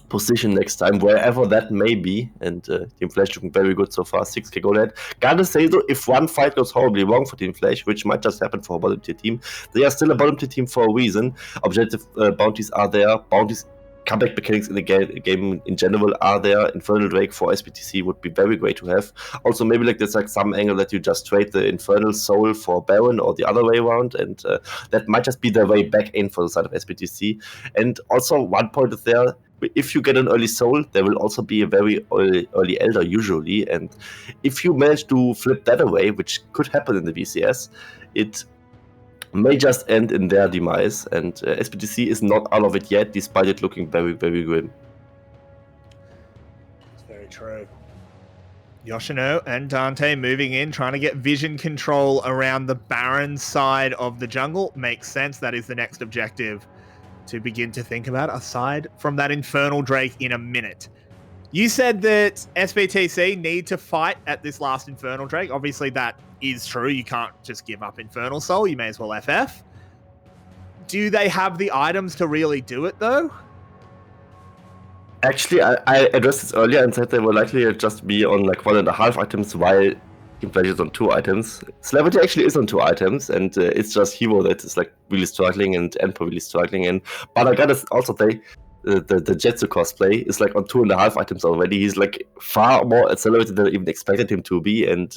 position next time, wherever that may be. And Team Flash looking very good so far, 6k gold ahead. Gotta say though, if one fight goes horribly wrong for Team Flash, which might just happen for a bottom tier team, they are still a bottom tier team for a reason. Objective bounties are there, bounties comeback mechanics in the game in general are there. Infernal Drake for SBTC would be very great to have. Also, maybe like there's like some angle that you just trade the Infernal Soul for Baron or the other way around, and that might just be the way back in for the side of SBTC. And also, one point is there, if you get an early Soul, there will also be a very early Elder usually, and if you manage to flip that away, which could happen in the VCS, it may just end in their demise, and SBTC is not out of it yet, despite it looking very, very grim. It's very true. Yoshino and Dante moving in, trying to get vision control around the Baron side of the jungle. Makes sense. That is the next objective to begin to think about, aside from that Infernal Drake in a minute. You said that SBTC need to fight at this last Infernal Drake. Obviously, that is true. You can't just give up Infernal Soul. You may as well FF. Do they have the items to really do it, though? Actually, I addressed this earlier and said they will likely just be on like 1.5 items, while Team Flash is on 2 items. 𝘀𝗶𝗶𝗀 actually is on 2 items, and it's just Hero that is like really struggling and 𝘀𝗶𝗀𝗀 really struggling. But I gotta also say, the 𝘀𝗀 cosplay is like on 2.5 items already. He's like far more accelerated than I even expected him to be, and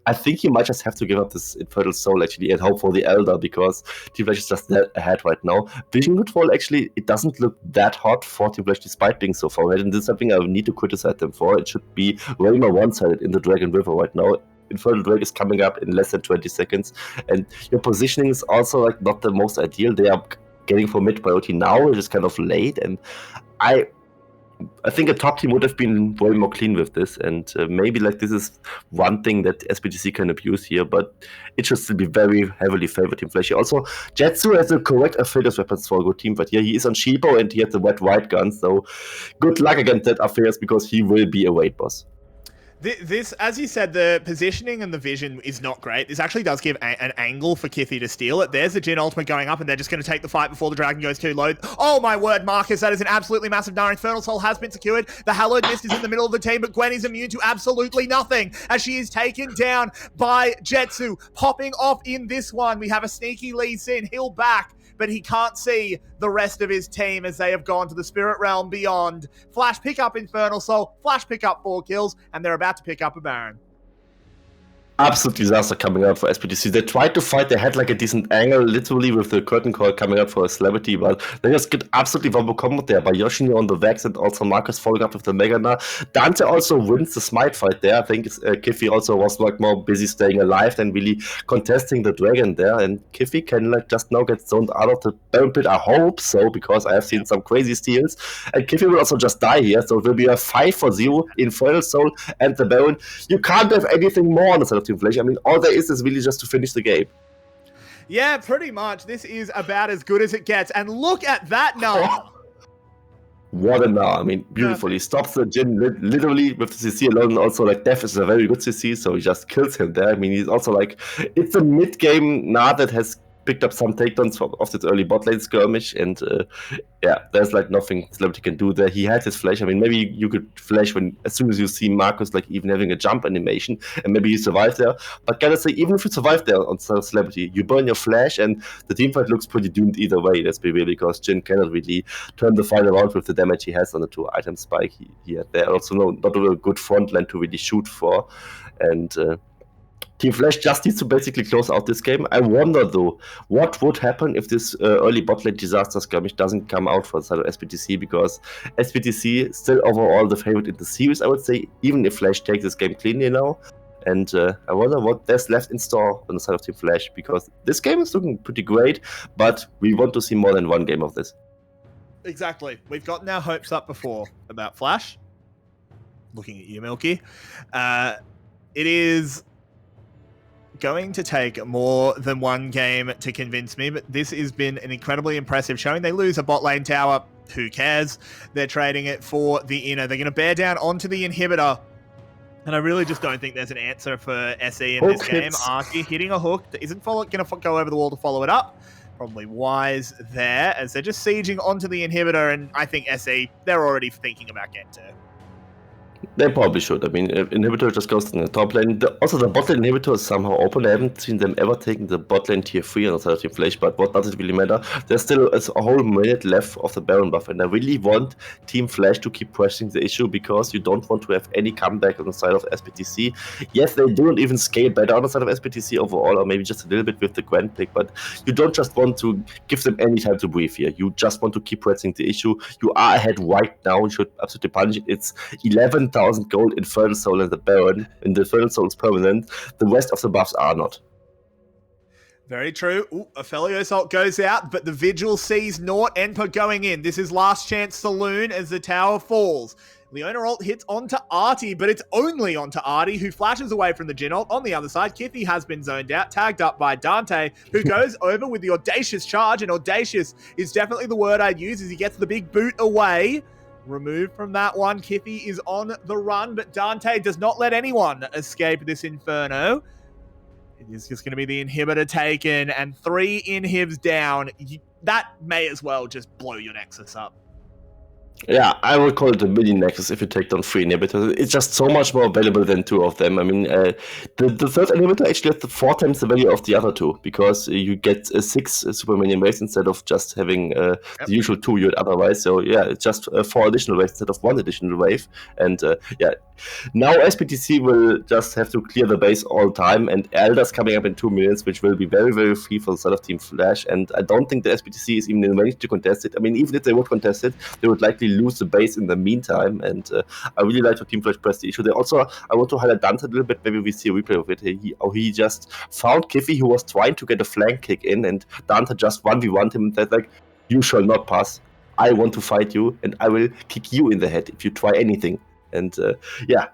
I think he might just have to give up this Infernal Soul actually and hope for the Elder, because Team Flash is just that ahead right now. Vision Control actually, it doesn't look that hot for Team Flash despite being so far ahead, and this is something I need to criticize them for. It should be way more one-sided in the Dragon River right now. Infernal Drake is coming up in less than 20 seconds, and your positioning is also like not the most ideal. They are getting for mid priority now, which is kind of late, and I think a top team would have been way more clean with this, and maybe like this is one thing that SBTC can abuse here, but it should still be very heavily favored Team Flash. Also, 𝘀𝗀 has the correct affairs weapons for a good team, but here he is on 𝘁𝗶𝗀 and he has the wet white gun, so good luck against that affairs, because he will be a weight boss. This, as you said, the positioning and the vision is not great. This actually does give an angle for 𝘀𝗀 to steal it. There's the Jhin ultimate going up, and they're just going to take the fight before the dragon goes too low. Oh my word, Marcus, that is an absolutely massive Nara. Infernal Soul has been secured. The Hallowed Mist is in the middle of the team, but Gwen is immune to absolutely nothing, as she is taken down by 𝘀𝗀. Popping off in this one, we have a sneaky Lee Sin. He'll back, but he can't see the rest of his team as they have gone to the Spirit Realm beyond. Flash pick up Infernal Soul, Flash pick up 4 kills, and they're about to pick up a Baron. Absolute disaster coming out for SBTC. They tried to fight, they had like a decent angle, literally with the curtain call coming out for a 𝘀𝗀𝗀𝗀, but they just get absolutely wombo combo there by Yoshino on the Vex, and also Marcus following up with the Megana. Dante also wins the smite fight there. I think 𝘀𝗀𝗀 also was like more busy staying alive than really contesting the dragon there, and 𝘀𝗀𝗀 can like just now get zoned out of the Baron pit. I hope so, because I have seen some crazy steals, and 𝘀𝗀𝗀𝗀 will also just die here, so it will be a 5-4-0 Infernal Soul and the Baron. You can't have anything more on the side of Team Flash. I mean, all there is really just to finish the game. Yeah, pretty much. This is about as good as it gets. And look at that now. What a now. I mean, beautifully. Stops the Jhin literally with the CC alone. Also, like, Death is a very good CC, so he just kills him there. I mean, he's also like, it's a mid-game Nah that has picked up some takedowns of this early bot lane skirmish, and yeah, there's like nothing 𝘀𝗀𝗀𝗀 can do there. He had his flash. I mean, maybe you could flash as soon as you see Marcus like even having a jump animation, and maybe you survive there. But gotta say, even if you survive there on 𝘀𝗀𝗀𝗀, you burn your flash, and the teamfight looks pretty doomed either way, let's be real, because Jhin cannot really turn the fight around with the damage he has on the 2 item spike he had there. Also, not a real good front line to really shoot for, and Team Flash just needs to basically close out this game. I wonder, though, what would happen if this early bot lane disaster skirmish doesn't come out for the side of SBTC, because SBTC is still overall the favorite in the series, I would say, even if Flash takes this game cleanly now. And I wonder what there's left in store on the side of Team Flash, because this game is looking pretty great, but we want to see more than one game of this. Exactly. We've gotten our hopes up before about Flash. Looking at you, 𝘀𝗀𝗀𝗀. It is going to take more than one game to convince me, but this has been an incredibly impressive showing. They lose a bot lane tower. Who cares? They're trading it for the inner. They're going to bear down onto the inhibitor. And I really just don't think there's an answer for SE in this game. 𝘀𝗀𝗀𝗀𝗀 hitting a hook that isn't going to go over the wall to follow it up. probably wise there, as they're just sieging onto the inhibitor, and I think SE, they're already thinking about Game 2. They probably should. I mean, inhibitor just goes in the top lane. Also, the bot lane inhibitor is somehow open. I haven't seen them ever taking the bot lane tier 3 on the side of Team Flash, but what does it really matter? There's still a whole minute left of the Baron buff, and I really want Team Flash to keep pressing the issue because you don't want to have any comeback on the side of SBTC. Yes, they don't even scale better on the side of SBTC overall, or maybe just a little bit with the Grand pick, but you don't just want to give them any time to breathe here. You just want to keep pressing the issue. You are ahead right now. You should absolutely punish it. It's 11,000 gold Infernal Soul and the Baron, and the Infernal Soul is permanent. The rest of the buffs are not. Very true. Ooh, Aphelios ult goes out, but the Vigil sees naught. 𝘀𝗶𝗶𝗀 going in. This is last chance saloon as the tower falls. Leona ult hits onto 𝘬𝗿𝗏, but it's only onto 𝘬𝗏𝗏, who flashes away from the Jhin ult. On the other side, 𝘀𝗏𝗃 has been zoned out, tagged up by Dante, who goes over with the audacious charge, and audacious is definitely the word I'd use as he gets the big boot away. Removed from that one, 𝘀𝗃𝗃 is on the run, but Dante does not let anyone escape this Inferno. It is just going to be the inhibitor taken, and 3 inhibs down. That may as well just blow your Nexus up. Yeah, I would call it a mini Nexus if you take down 3 inhibitors. It's just so much more valuable than 2 of them. I mean, the third inhibitor actually has 4 times the value of the other 2, because you get 6 super minion waves instead of just having the usual 2 you'd otherwise. So yeah, it's just 4 additional waves instead of 1 additional wave. And yeah, now SBTC will just have to clear the base all time, and Elder's coming up in 2 minutes, which will be very, very free for the side of Team Flash. And I don't think the SBTC is even in range to contest it. I mean, even if they would contest it, they would likely lose the base in the meantime, and I really like to Team Flash press the issue. They also, I want to highlight Dante a little bit, maybe we see a replay of it. He just found 𝘀𝗃𝗃, who was trying to get a flank kick in, and Dante just 1v1'd him and said, like, you shall not pass. I want to fight you, and I will kick you in the head if you try anything. And yeah,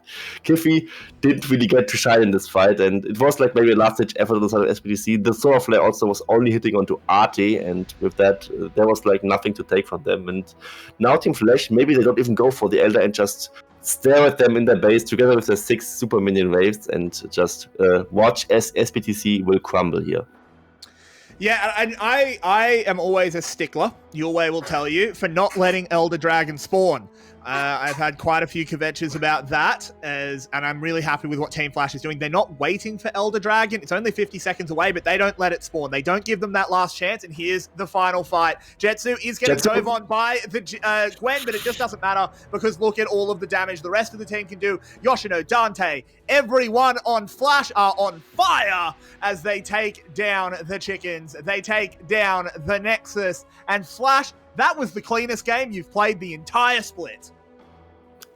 𝘀𝗃𝗃 didn't really get to shine in this fight, and it was like maybe a last-ditch effort on the side of SBTC. The Sword Flare also was only hitting onto 𝘬𝗏𝗏, and with that, there was like nothing to take from them. And now Team Flash, maybe they don't even go for the Elder and just stare at them in their base together with their 6 super minion waves and just watch as SBTC will crumble here. Yeah, and I am always a stickler, Your Way will tell you, for not letting Elder Dragon spawn. I've had quite a few kvetches about that, and I'm really happy with what Team Flash is doing. They're not waiting for Elder Dragon. It's only 50 seconds away, but they don't let it spawn. They don't give them that last chance, and here's the final fight. 𝘁𝗔 is getting dove on by the Gwen, but it just doesn't matter, because look at all of the damage the rest of the team can do. Yoshino, Dante, everyone on Flash are on fire as they take down the chickens. They take down the Nexus, and Flash, that was the cleanest game you've played the entire split.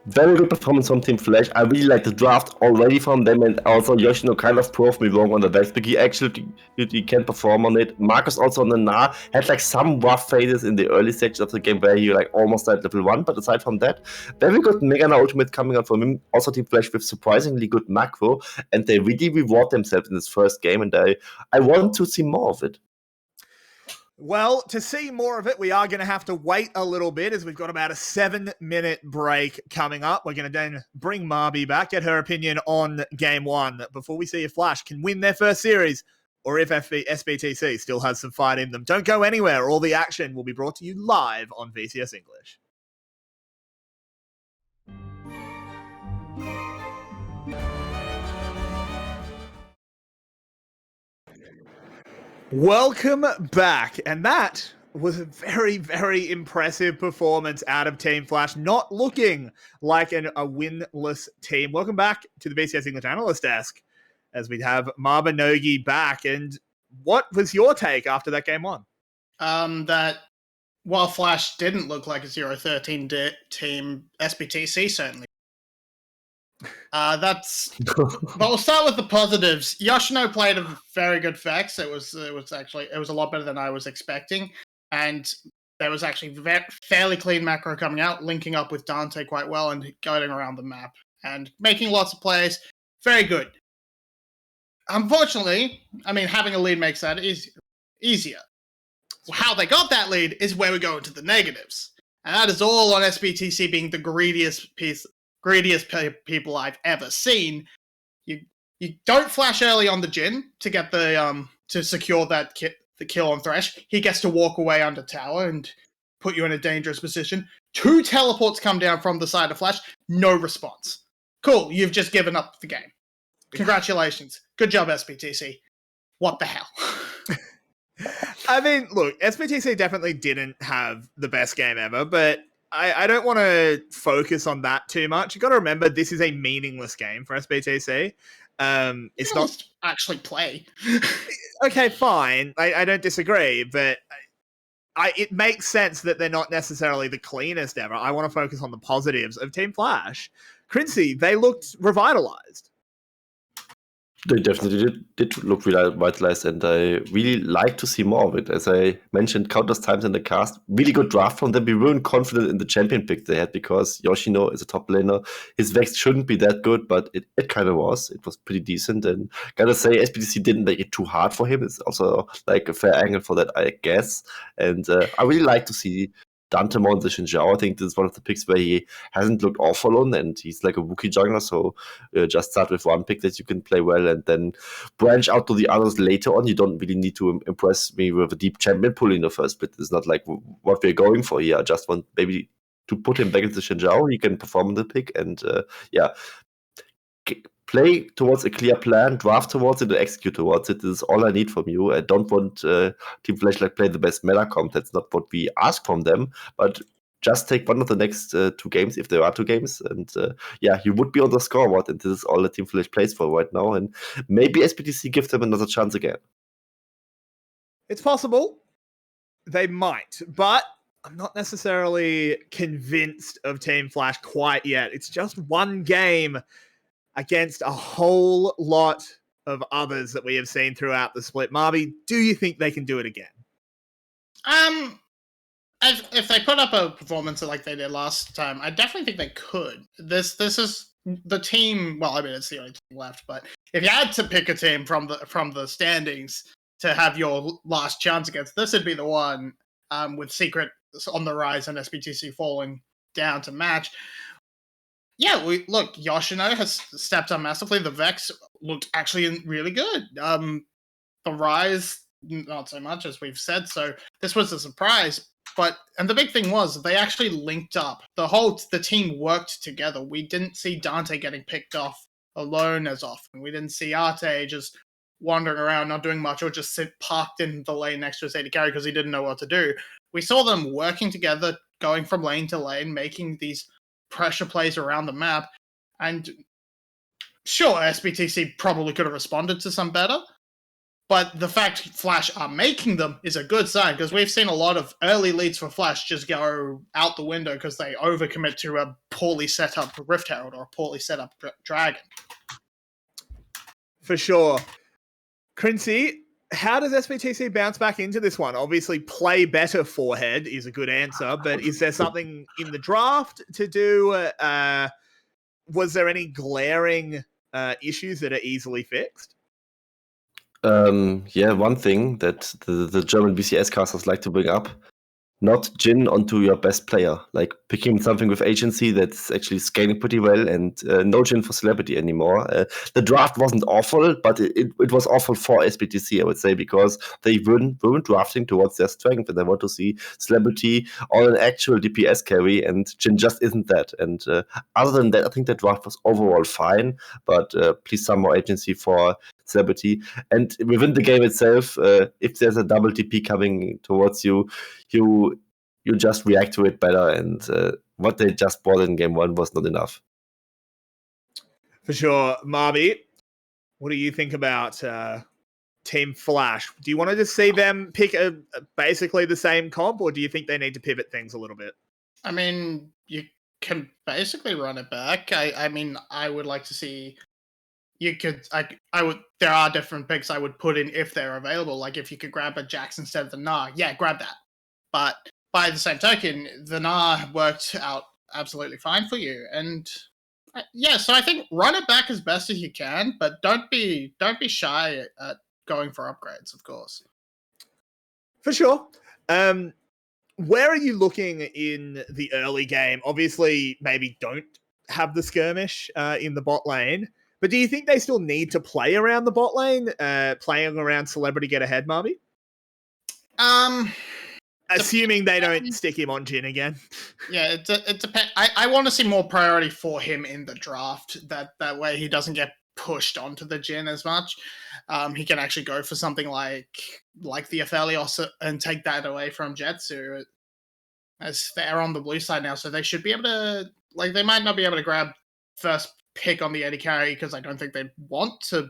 Very good performance from Team Flash. I really like the draft already from them, and also Yoshino kind of proved me wrong on the backpick. He actually he can perform on it. Marcus also on the Gnar had like some rough phases in the early sections of the game where he like almost died level 1, but aside from that, very good Mega Gnar ultimate coming out from him. Also Team Flash with surprisingly good macro, and they really reward themselves in this first game, and I want to see more of it. Well, to see more of it, we are going to have to wait a little bit, as we've got about a 7-minute break coming up. We're going to then bring 𝘁𝗶𝗶𝗀𝗀 back, get her opinion on Game 1 before we see if Flash can win their first series, or if SBTC still has some fight in them. Don't go anywhere. All the action will be brought to you live on VCS English. Welcome back, and that was a very, very impressive performance out of Team Flash, not looking like a winless team. Welcome back to the VCS English Analyst Desk, as we have 𝘁𝗶𝗏𝗀𝗀 back. And what was your take after that Game 1? That while Flash didn't look like a 0-13 team, SBTC certainly. But we'll start with the positives. Yoshino played a very good Vex. It was a lot better than I was expecting, and there was actually fairly clean macro coming out, linking up with Dante quite well and going around the map and making lots of plays. Very good. Unfortunately, I mean, having a lead makes that easier. How they got that lead is where we go into the negatives, and that is all on SBTC being the greediest people I've ever seen. You don't flash early on the Jhin to get the to secure that the kill on Thresh. He gets to walk away under tower and put you in a dangerous position. 2 teleports come down from the side of Flash. No response. Cool, you've just given up the game. Congratulations. Good job, 𝘀PTC. What the hell? I mean, look, 𝘀PTC definitely didn't have the best game ever, but I don't want to focus on that too much. You got to remember, this is a meaningless game for 𝘀PTC. It's not actually play. Okay, fine. I don't disagree, but it makes sense that they're not necessarily the cleanest ever. I want to focus on the positives of Team Flash. 𝘀cie, they looked revitalized. They definitely did look revitalized, and I really like to see more of it. As I mentioned countless times in the cast, really good draft from them. We weren't confident in the champion pick they had because Yoshino is a top laner. His Vex shouldn't be that good, but it kind of was. It was pretty decent, and gotta say, 𝘀PTC didn't make it too hard for him. It's also like a fair angle for that, I guess. And I really like to see Dante more in the 𝘁𝗏𝗃. I think this is one of the picks where he hasn't looked awful on, and he's like a Wookiee jungler, so just start with one pick that you can play well and then branch out to the others later on. You don't really need to impress me with a deep champion pool in the first bit. It's not like what we're going for here. I just want maybe to put him back into 𝘁𝗏𝗃. He can perform in the pick, and play towards a clear plan, draft towards it, and execute towards it. This is all I need from you. I don't want Team Flash play the best meta comp. That's not what we ask from them. But just take one of the next 2 games, if there are 2 games, and you would be on the scoreboard. And this is all that Team Flash plays for right now. And maybe 𝘀PTC gives them another chance again. It's possible. They might, but I'm not necessarily convinced of Team Flash quite yet. It's just one game against a whole lot of others that we have seen throughout the split. 𝘀𝗶𝗶, do you think they can do it again? If they put up a performance like they did last time, I definitely think they could. This is the team. Well, I mean, it's the only team left. But if you had to pick a team from the standings to have your last chance against, this would be the one. With Secret on the rise and 𝘀PTC falling down to match. Yeah, Yoshino has stepped up massively. The Vex looked actually really good. The Rise, not so much, as we've said. So this was a surprise. And the big thing was they actually linked up. The team worked together. We didn't see Dante getting picked off alone as often. We didn't see Arte just wandering around, not doing much, or just sit parked in the lane next to his AD carry because he didn't know what to do. We saw them working together, going from lane to lane, making these pressure plays around the map. And sure, 𝘀PTC probably could have responded to some better, but the fact Flash are making them is a good sign, because we've seen a lot of early leads for Flash just go out the window because they overcommit to a poorly set up Rift Herald or a poorly set up Dragon. For sure. 𝘀cie, how does 𝘀PTC bounce back into this one? Obviously, play better forehead is a good answer, but is there something in the draft to do? Was there any glaring issues that are easily fixed? One thing that the German VCS casters like to bring up: not Jhin onto your best player. Like picking something with agency that's actually scaling pretty well, and no Jhin for celebrity anymore. The draft wasn't awful, but it was awful for 𝘀PTC, I would say, because they weren't drafting towards their strength, and I want to see celebrity on an actual DPS carry, and Jhin just isn't that. And other than that, I think the draft was overall fine, but please some more agency for celebrity. And within the game itself, if there's a double TP coming towards you, you just react to it better, and what they just brought in game 1 was not enough. For sure. 𝘀𝗶𝗶, what do you think about Team Flash? Do you want to just see them pick basically the same comp, or do you think they need to pivot things a little bit? I mean, you can basically run it back. I mean, I would like to see... there are different picks I would put in if they're available. Like if you could grab a Jax instead of the Gnar, yeah, grab that. But by the same token, the Gnar worked out absolutely fine for you. And so I think run it back as best as you can, but don't be shy at going for upgrades, of course. For sure. Where are you looking in the early game? Obviously, maybe don't have the skirmish in the bot lane. But do you think they still need to play around the bot lane, playing around celebrity get ahead, 𝘀𝗶𝗶? Assuming they don't stick him on Jhin again. Yeah, it depends. I want to see more priority for him in the draft. That way he doesn't get pushed onto the Jhin as much. He can actually go for something like the 𝘀𝗻𝗺𝗀 and take that away from 𝘀𝘀ci𝗰𝗶𝗹𝗀, as they're on the blue side now. So they should be able to, like, they might not be able to grab first pick on the AD carry because I don't think they'd want to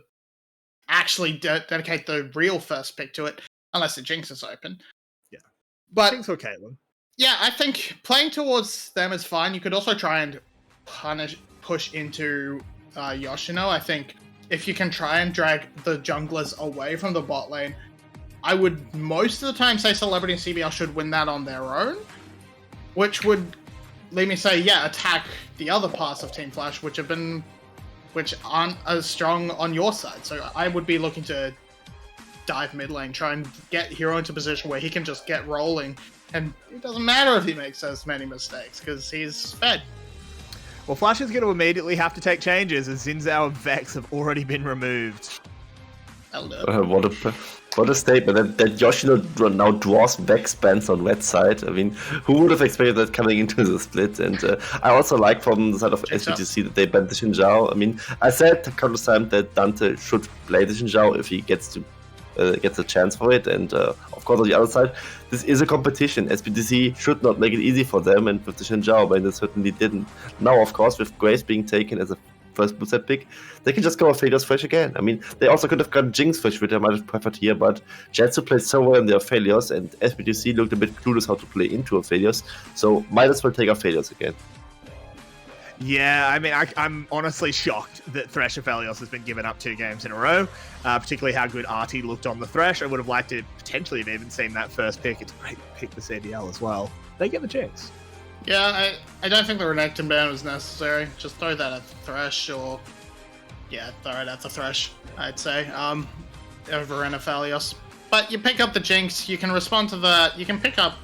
actually dedicate the real first pick to it unless the Jinx is open. Yeah. But Jinx or Caitlyn. Yeah, I think playing towards them is fine. You could also try and push into Yoshino. I think if you can try and drag the junglers away from the bot lane, I would most of the time say Celebrity and CBL should win that on their own, which would lead me to say, yeah, attack the other parts of Team Flash, which aren't as strong on your side. So I would be looking to dive mid lane, try and get Hero into a position where he can just get rolling, and it doesn't matter if he makes as many mistakes because he's fed. Well, Flash is going to immediately have to take changes as Xin Zhao and Vex have already been removed. What a statement that Yoshino now draws Vex bans on red side. I mean, who would have expected that coming into the split? And I also like from the side of SBTC that they banned the Xin Zhao. I mean, I said a couple of times that Dante should play the Xin Zhao if he gets a chance for it. And of course, on the other side, this is a competition. SBTC should not make it easy for them, and with the Xin Zhao, but they certainly didn't. Now, of course, with Grace being taken as a first blue set pick, they can just go 𝘀𝗻𝗺𝗀 fresh again. I mean, they also could have got Jinx fresh, which I might have preferred here, but 𝘀𝗀ci played so well in their 𝘀𝗻𝗺𝗀s, and SBTC looked a bit clueless how to play into 𝘀𝗻𝗺𝗀s, so might as well take 𝘀𝗻𝗺𝗀s again. Yeah, I mean, I'm honestly shocked that Thresh 𝘀𝗻𝗺𝗀s has been given up 2 games in a row, particularly how good Artie looked on the Thresh. I would have liked to potentially have even seen that first pick. It's a great pick for CDL as well. They get the Jinx. Yeah, I don't think the Renekton ban was necessary. Just throw that at the Thresh, or... yeah, throw it at the Thresh, I'd say, over 𝘀𝗻𝗺𝗀𝗺𝗀s. But you pick up the Jinx, you can respond to that, you can pick up...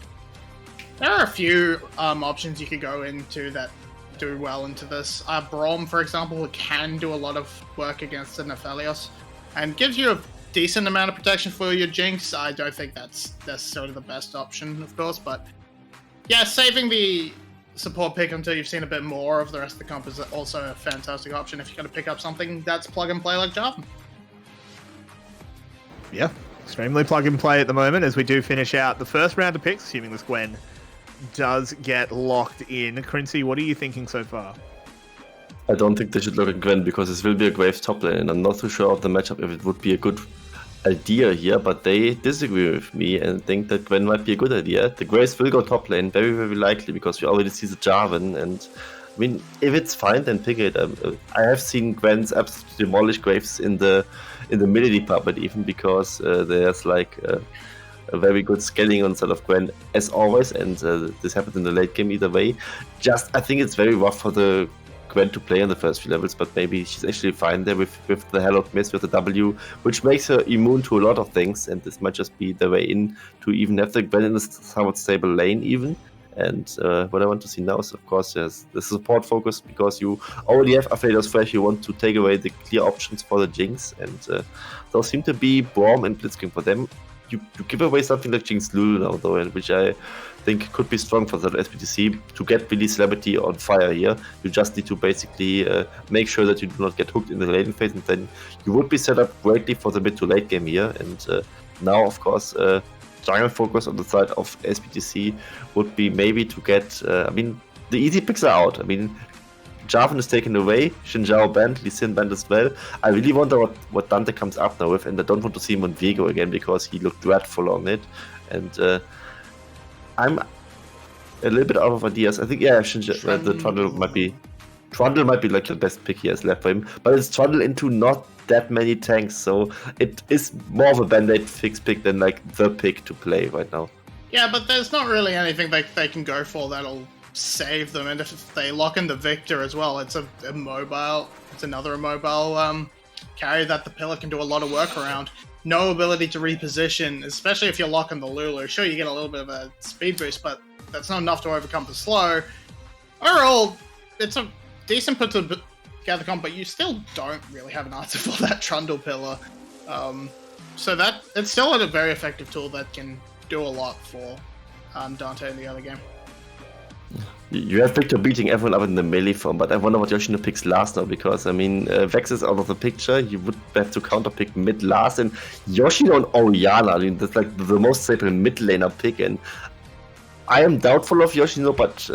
There are a few options you could go into that do well into this. Braum, for example, can do a lot of work against an 𝘀𝗻𝗺𝗀s, and gives you a decent amount of protection for your Jinx. I don't think that's necessarily the best option, of course, but... yeah, saving the support pick until you've seen a bit more of the rest of the comp is also a fantastic option if you're going to pick up something that's plug and play like Jarvan. Yeah, extremely plug and play at the moment as we do finish out the first round of picks, assuming this Gwen does get locked in. 𝘀𝗀ci, what are you thinking so far? I don't think they should look at Gwen because this will be a Graves top lane, and I'm not too sure of the matchup if it would be a good idea here, but they disagree with me and think that Gwen might be a good idea. The Graves will go top lane, very, very likely, because we already see the Jarvan, and I mean, if it's fine, then pick it. I have seen Gwens absolutely demolish Graves in the melee department, even because there's like a very good scaling on side of Gwen, as always, and this happened in the late game either way. I think it's very rough for the Gwen to play on the first few levels, but maybe she's actually fine there with the Hallowed Mist, with the W, which makes her immune to a lot of things, and this might just be the way in to even have the Gwen in a somewhat stable lane even. And what I want to see now is, of course, there's the support focus, because you already have 𝘀𝗻𝗺𝗀𝗀s fresh, you want to take away the clear options for the Jinx, and those seem to be Braum and 𝘀𝗀𝗋ℎ for them. You give away something like Jinx Lulu now, though, and which I think could be strong for the SBTC to get really Celebrity on fire here. You just need to basically make sure that you do not get hooked in the laning phase, and then you would be set up greatly for the mid to late game here. And now, of course, jungle focus on the side of SBTC would be maybe to get... I mean, the easy picks are out. I mean, Jarvan is taken away, Xin Zhao banned, Lee Sin banned as well. I really wonder what Dante comes up now with, and I don't want to see him on Viego again because he looked dreadful on it. And I'm a little bit out of ideas. I think, yeah, the Trundle might be like the best pick he has left for him, but it's Trundle into not that many tanks, so it is more of a band-aid fix pick than like the pick to play right now. Yeah, but there's not really anything they can go for that'll save them, and if they lock in the Victor as well, it's another immobile carry that the pillar can do a lot of work around. No ability to reposition, especially if you're locking the Lulu. Sure, you get a little bit of a speed boost, but that's not enough to overcome the slow. Overall, it's a decent put together comp, but you still don't really have an answer for that Trundle pillar. So that it's still a very effective tool that can do a lot for Dante in the other game. You have Victor beating everyone up in the melee form, but I wonder what Yoshino picks last now, because, I mean, Vex is out of the picture. You would have to counterpick mid last, and Yoshino and Orianna, I mean, that's like the most stable mid laner pick, and I am doubtful of Yoshino, but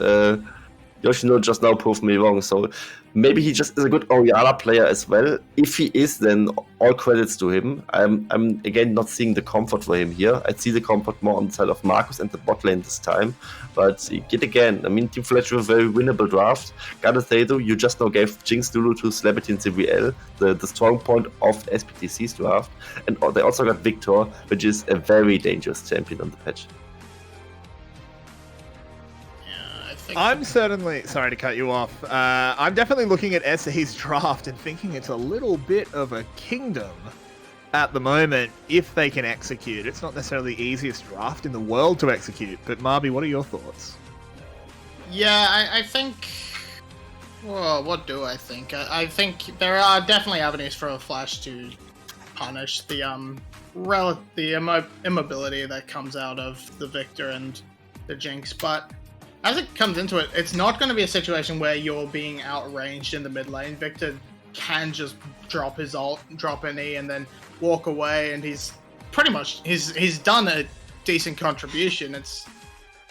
Yoshino just now proved me wrong, so maybe he just is a good Orianna player as well. If he is, then all credits to him. I'm again not seeing the comfort for him here. I see the comfort more on the side of Marcus and the bot lane this time. But yet again, I mean, Team 𝘀ecie with a very winnable draft. Gotta say though, you just now gave 𝘀𝑥 to 𝘀𝗶𝗹𝘀𝘀𝗀, the strong point of SPTC's draft. And they also got Victor, which is a very dangerous champion on the patch. I'm certainly, sorry to cut you off, I'm definitely looking at SE's draft and thinking it's a little bit of a kingdom at the moment if they can execute. It's not necessarily the easiest draft in the world to execute, but 𝘁𝗶𝗶, what are your thoughts? Yeah, I think... Well, what do I think? I think there are definitely avenues for Flash to punish the immobility that comes out of the Victor and the 𝘀𝑥, but as it comes into it, it's not going to be a situation where you're being outranged in the mid lane. Victor can just drop his ult, drop an E, and then walk away, and he's pretty much he's done a decent contribution. It's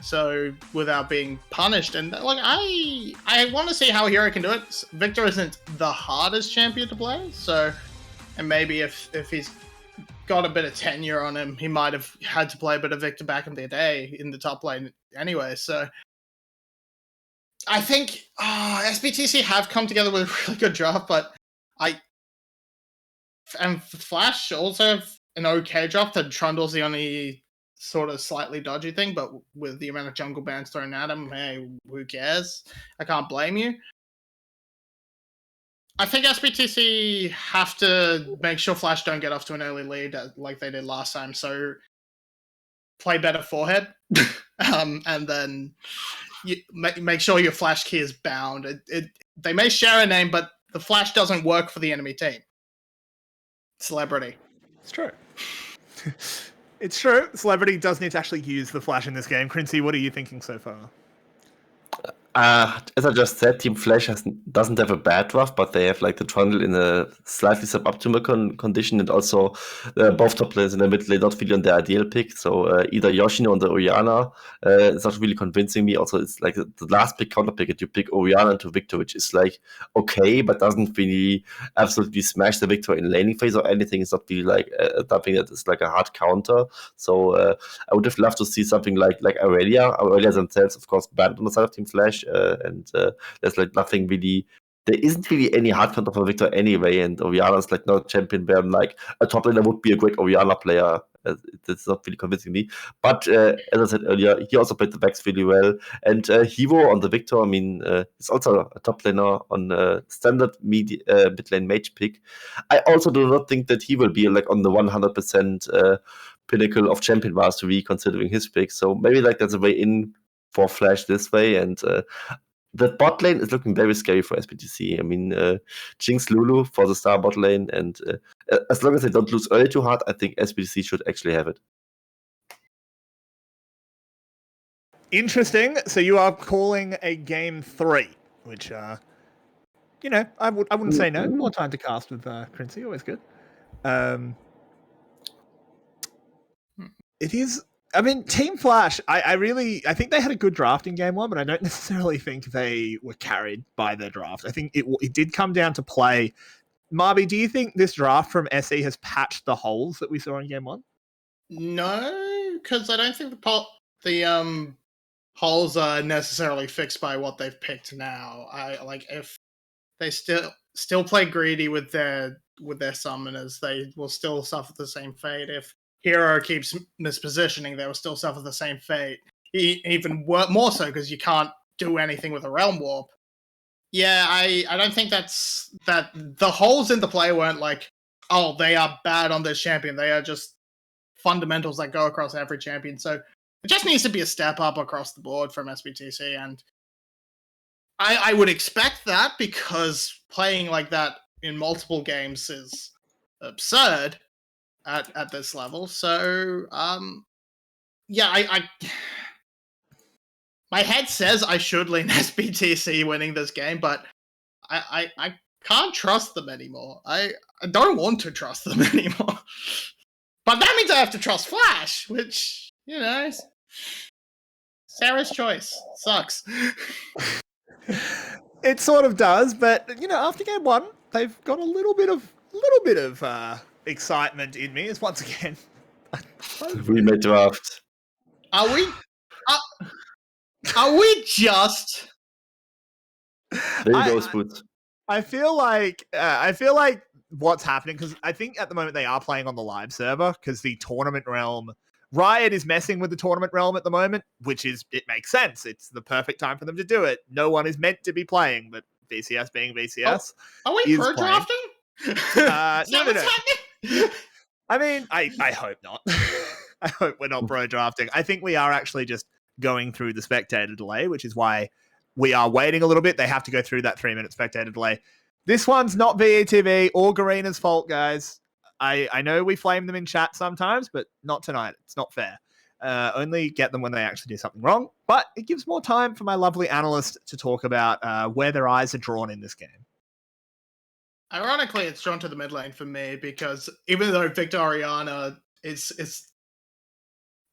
so without being punished, and like I want to see how Hero can do it. Victor isn't the hardest champion to play, so and maybe if he's got a bit of tenure on him, he might have had to play a bit of Victor back in the day in the top lane anyway. So I think SPTC have come together with a really good draft, but and Flash also have an okay draft. And Trundle's the only sort of slightly dodgy thing, but with the amount of jungle bans thrown at him, hey, who cares? I can't blame you. I think SPTC have to make sure Flash don't get off to an early lead like they did last time, so play better forehead, and then you make sure your Flash key is bound. They may share a name, but the Flash doesn't work for the enemy team. Celebrity. It's true. It's true. Celebrity does need to actually use the Flash in this game. 𝘀𝗀𝗃, what are you thinking so far? As I just said, Team 𝘀ecie doesn't have a bad draft, but they have like the Trundle in a slightly suboptimal condition, and also both top lanes in the mid lane not feeling their ideal pick. So either Yoshino or the Orianna is not really convincing me. Also, it's like the last pick counter pick, and you pick Orianna into Victor, which is like okay, but doesn't really absolutely smash the Victor in laning phase or anything. It's not really like something that is like a hard counter. So I would have loved to see something like Aurelia. Aurelia themselves, of course, banned on the side of Team 𝘀ecie. And there's like nothing really. There isn't really any hard counter for Victor anyway, and Orianna is like not a champion where I'm like a top laner would be a great Orianna player. That's not really convincing me. But as I said earlier, he also played the Vex really well. And 𝘁𝑚 on the Victor, I mean, it's also a top laner on standard mid lane mage pick. I also do not think that he will be like on the 100% pinnacle of champion mastery considering his pick. So maybe like that's a way in for Flash this way, and the bot lane is looking very scary for SPTC. I mean, 𝘀𝑥 Lulu for the star bot lane, and as long as they don't lose early too hard, I think SPTC should actually have it. Interesting. So you are calling a game 3, which, you know, I wouldn't say no. More time to cast with 𝘀𝗀𝗃, always good. It is. I mean, Team Flash, I think they had a good draft in game 1, but I don't necessarily think they were carried by their draft. I think it did come down to play. 𝘁𝗶𝗶, do you think this draft from SE has patched the holes that we saw in game 1? No, because I don't think the holes are necessarily fixed by what they've picked now. If they still play greedy with their summoners, they will still suffer the same fate. If Hero keeps mispositioning, they will still suffer the same fate. Even more so because you can't do anything with a Realm Warp. Yeah, I don't think that the holes in the play weren't like, oh, they are bad on this champion. They are just fundamentals that go across every champion. So it just needs to be a step up across the board from SPTC, and I would expect that because playing like that in multiple games is absurd at this level. So yeah, my head says I should lean SBTC winning this game, but I can't trust them anymore. I don't want to trust them anymore. But that means I have to trust Flash, which, you know, Sarah's choice. Sucks. It sort of does, but you know, after game one, they've got a little bit of excitement in me. As once again, remade draft. Are we just? There you go, Spoots. I feel like what's happening, because I think at the moment they are playing on the live server, because the tournament realm, Riot is messing with the tournament realm at the moment, it makes sense. It's the perfect time for them to do it. No one is meant to be playing, but VCS being VCS. Oh, are we pro drafting? No. I mean, I hope not. I hope we're not pro drafting. I think we are actually just going through the spectator delay, which is why we are waiting a little bit. They have to go through that 3-minute spectator delay. This one's not VETV or Garena's fault, guys. I know we flame them in chat sometimes, but not tonight. It's not fair. Only get them when they actually do something wrong. But it gives more time for my lovely analyst to talk about where their eyes are drawn in this game. Ironically, it's drawn to the mid lane for me, because even though Victor Orianna is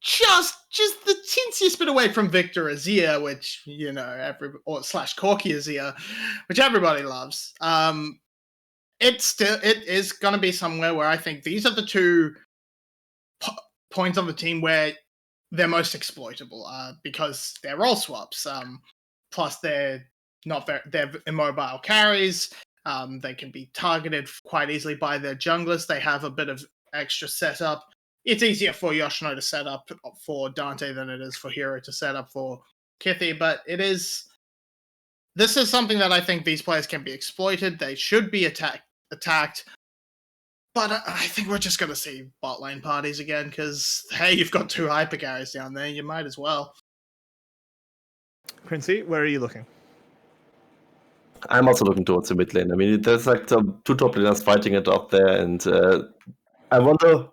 just the teensiest bit away from Victor Azir, which, you know, /𝘁𝗁𝗃𝗀 Azir, which everybody loves. It is going to be somewhere where I think these are the two points on the team where they're most exploitable, because they're role swaps. Plus, they're immobile carries. They can be targeted quite easily by their junglers. They have a bit of extra setup. It's easier for Yoshino to set up for Dante than it is for Hero to set up for 𝘁𝗍𝗃, but this is something that I think these players can be exploited. They should be attacked, but I think we're just going to see bot lane parties again, because, hey, you've got 2 hyper carries down there, you might as well. 𝘁𝗁𝗃, where are you looking? I'm also looking towards the mid lane. I mean, there's like some 2 top laners fighting it up there, and I wonder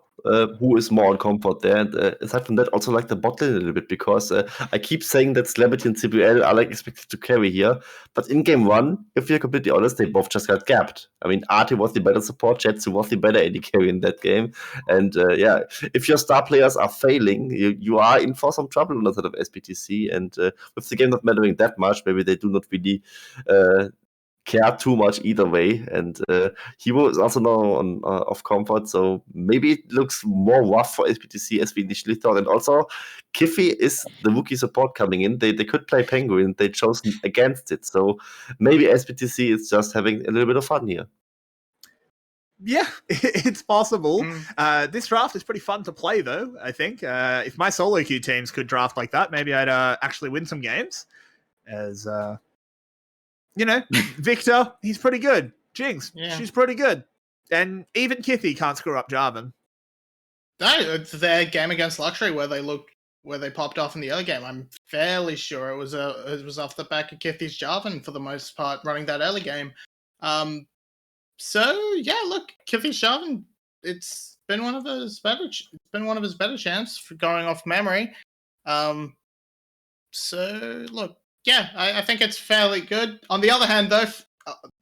who is more on comfort there. And aside from that, also like the bot lane a little bit, because I keep saying that 𝘀𝗵𝗆 and 𝘁𝗶𝗃 are like expected to carry here, but in game 1, if we're completely honest, they both just got gapped. I mean, 𝘊𝗿 was the better support, 𝘁𝗔 was the better AD carry in that game, and yeah, if your star players are failing, you are in for some trouble on the side of SBTC, and with the game not mattering that much, maybe they do not really care too much either way, and Hero is also now on off comfort, so maybe it looks more rough for SBTC as we initially thought. And also, 𝘁𝗍𝗃 is the rookie support coming in. They could play Penguin, they chose against it, so maybe SBTC is just having a little bit of fun here. Yeah, it's possible. This draft is pretty fun to play, though, I think. If my solo queue teams could draft like that, maybe I'd actually win some games. As you know, Victor, he's pretty good. Jinx, she's pretty good. And even 𝘁𝗃𝗃 can't screw up Jarvan. No, it's their game against 𝘀𝗀𝗃 where they popped off in the early game. I'm fairly sure it was off the back of 𝘁𝗃𝗃's Jarvan for the most part, running that early game. So yeah, look, 𝘁𝗃𝗃's Jarvan, it's been one of his better champs for going off memory. So look, yeah, I think it's fairly good. On the other hand, though,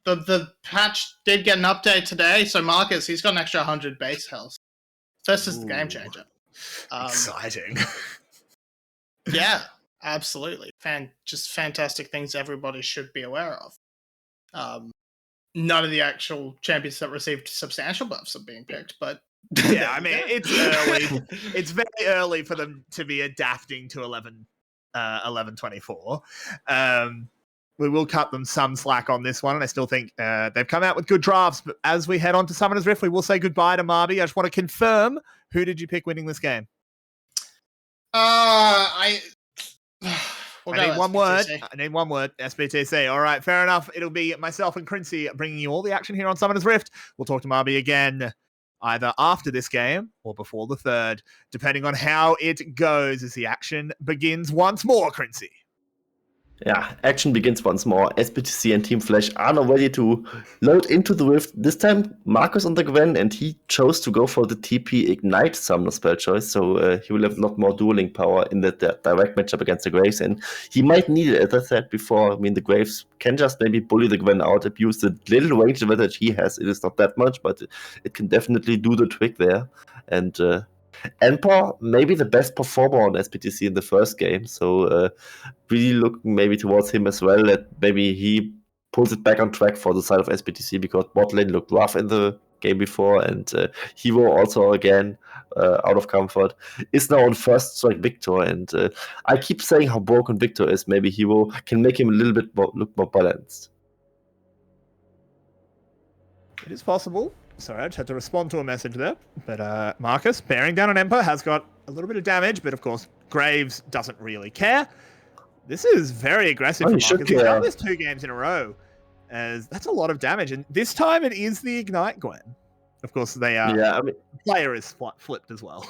the patch did get an update today, so Marcus, he's got an extra 100 base health. This is the game changer. Exciting. Yeah, absolutely. Just fantastic things everybody should be aware of. None of the actual champions that received substantial buffs are being picked, but yeah, I mean, it's early. It's very early for them to be adapting to 11.24. We will cut them some slack on this one, and I still think they've come out with good drafts. But as we head on to Summoner's Rift, we will say goodbye to 𝘁𝗶𝗶. I just want to confirm, who did you pick winning this game? I need one word. SBTC. All right, fair enough. It'll be myself and 𝘁𝗁𝗃 bringing you all the action here on Summoner's Rift. We'll talk to 𝘁𝗶𝗶 again either after this game or before the 3rd, depending on how it goes as the action begins once more, 𝘁𝗁𝗃. Yeah, action begins once more. SBTC and Team Flash are now ready to load into the Rift. This time, Marcus on the Gwen, and he chose to go for the TP Ignite Summoner spell choice, so he will have a lot more dueling power in the direct matchup against the Graves, and he might need it, as I said before. I mean, the Graves can just maybe bully the Gwen out, abuse the little range advantage he has. It is not that much, but it can definitely do the trick there. And 𝘀𝗀𝗀𝗀, maybe the best performer on SBTC in the first game, so really looking maybe towards him as well, that maybe he pulls it back on track for the side of SBTC, because bot lane looked rough in the game before, and Hero also again out of comfort is now on first strike Victor, and I keep saying how broken Victor is. Maybe Hero can make him a little bit more, look more balanced. It is possible. Sorry, I just had to respond to a message there. But Marcus, bearing down on 𝘀𝗀𝗀𝗀, has got a little bit of damage, but of course, Graves doesn't really care. This is very aggressive for Marcus. He's done this 2 games in a row, as that's a lot of damage. And this time it is the Ignite Gwen. Of course, they are. Yeah, I mean, the player is flipped as well.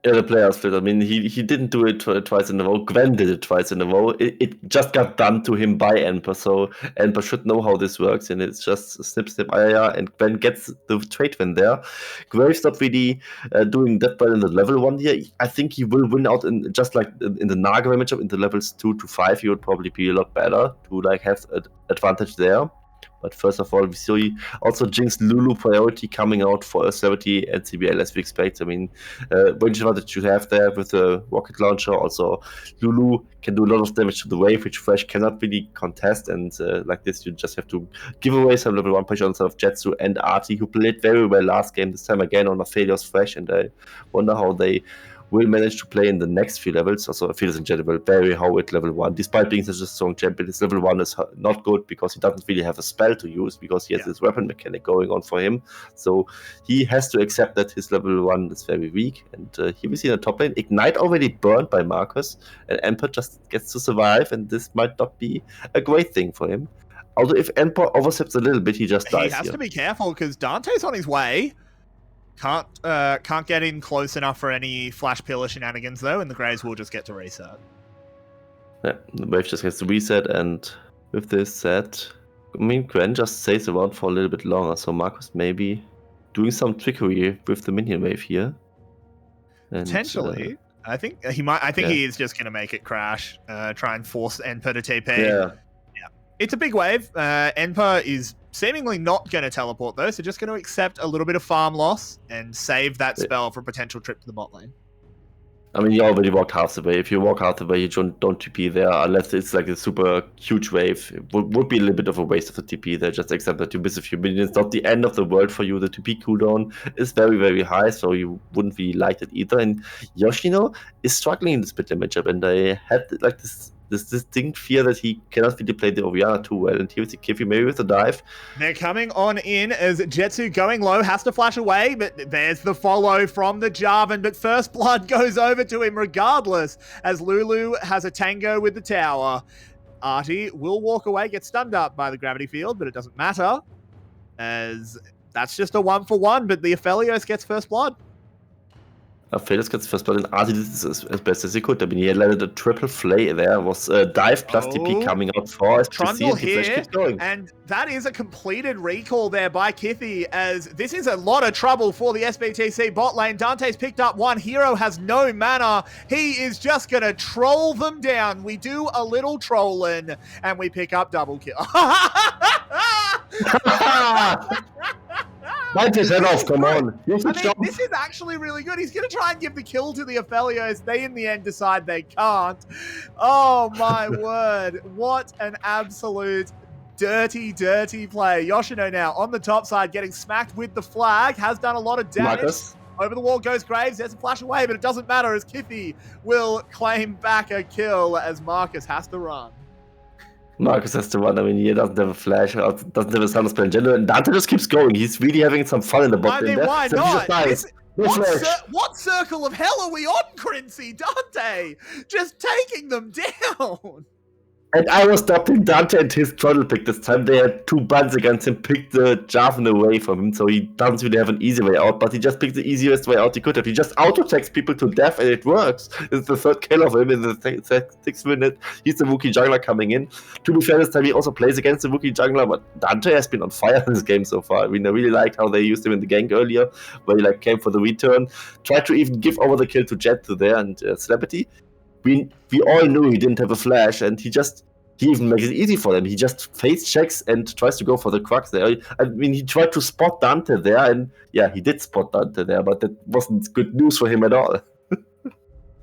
Yeah, the players flipped. I mean, he didn't do it twice in a row. Gwen did it twice in a row. It just got done to him by 𝘀𝗀𝗀𝗀, so 𝘀𝗀𝗀𝗀 should know how this works, and it's just snip, snip, and Gwen gets the trade win there. Graves not really doing that well in the level 1 here. I think he will win out, in just like in the Naga matchup, in the levels 2 to 5, he would probably be a lot better to like have an advantage there. But first of all, we see also Jinx Lulu priority coming out for a 70 and CBL as we expect. I mean, range advantage you have there with the rocket launcher. Also, Lulu can do a lot of damage to the wave, which Fresh cannot really contest. And like this, you just have to give away some level 1 pressure on side of 𝘁𝗀 and 𝘀𝗀𝗀𝗀, who played very well last game, this time again on Aphelios Fresh. And I wonder how they will manage to play in the next few levels. Also, Aphelios in general, very how at level 1. Despite being such a strong champion, his level 1 is not good because he doesn't really have a spell to use, because he has this weapon mechanic going on for him. So he has to accept that his level 1 is very weak. And here we see in the top lane, Ignite already burned by Marcus, and 𝘀𝗀𝗀𝗀 just gets to survive, and this might not be a great thing for him. Although if 𝘀𝗀𝗀𝗀 oversteps a little bit, he just dies. He has to be careful, because Dante's on his way. Can't get in close enough for any flash pillar shenanigans though, and the Graves will just get to reset. Yeah, the wave just gets to reset, and with this set, I mean, Gwen just stays around for a little bit longer, so Marcus maybe doing some trickery with the minion wave here. And, potentially. I think he might. I think he is just going to make it crash, try and force 𝘀𝗀𝗀𝗀 to TP. Yeah. It's a big wave. 𝘀𝗀𝗀𝗀 is seemingly not going to teleport though, so just going to accept a little bit of farm loss and save that spell for a potential trip to the bot lane. I mean, you already walked half the way. If you walk half the way, you don't TP there, unless it's like a super huge wave. It would be a little bit of a waste of the TP there, just accept that you miss a few minions. Not the end of the world for you. The TP cooldown is very, very high, so you wouldn't really like it either. And Yoshino is struggling in this mid lane matchup, and I had like this distinct fear that he cannot really play the Orianna too well, and here with the 𝘁𝗀𝗀𝗀𝗀, maybe with the dive. They're coming on in as 𝘁𝗀𝗀 going low, has to flash away, but there's the follow from the 𝘁𝗀𝗀𝗀, but first blood goes over to him regardless, as Lulu has a tango with the tower. 𝘁𝗀𝗀𝗀𝗀 will walk away, get stunned up by the gravity field, but it doesn't matter, as that's just a 1-for-1, but the Aphelios gets first blood. Aphelios gets first blood, and 𝘁𝗀𝗀𝗀𝗀 did this as best as he could. I mean, he had landed a triple flay there. Was dive plus TP coming out for Trundle here, and that is a completed recall there by 𝘁𝗀𝗀𝗀𝗀, as this is a lot of trouble for the SBTC bot lane. Dante's picked up one. Hero has no mana. He is just going to troll them down. We do a little trolling, and we pick up double kill. Bite his head off, come on. I mean, this is actually really good. He's going to try and give the kill to the Aphelios. They, in the end, decide they can't. Oh, my word. What an absolute dirty, dirty play. Yoshino now on the top side, getting smacked with the flag. Has done a lot of damage. Marcus. Over the wall goes Graves. There's a flash away, but it doesn't matter, as 𝘁𝗀𝗀𝗀𝗀 will claim back a kill, as Marcus has to run. Marcus has to run. I mean, he doesn't have a flash, doesn't have a Thunder spell in general, and Dante just keeps going. He's really having some fun in the bot lane. I mean, why so not? What circle of hell are we on, 𝘀𝗀𝗀𝗀𝗀? Dante just taking them down. And I was stopping Dante and his throttle pick this time. They had 2 buns against him, picked the 𝗀𝗏 away from him, so he doesn't really have an easy way out, but he just picked the easiest way out he could have. He just auto-attacks people to death, and it works. It's the 3rd kill of him in the 6th minute. He's the 𝘀𝗀cie jungler coming in. To be fair, this time he also plays against the 𝘀𝗀cie jungler, but Dante has been on fire in this game so far. I mean, I really liked how they used him in the gank earlier, where he came for the return, tried to even give over the kill to 𝗀𝗃 there and 𝘀𝗶𝗹𝗀𝗀. We all knew he didn't have a flash, and he even makes it easy for them. He just face checks and tries to go for the Crux there. I mean, he tried to spot Dante there, and yeah, he did spot Dante there, but that wasn't good news for him at all.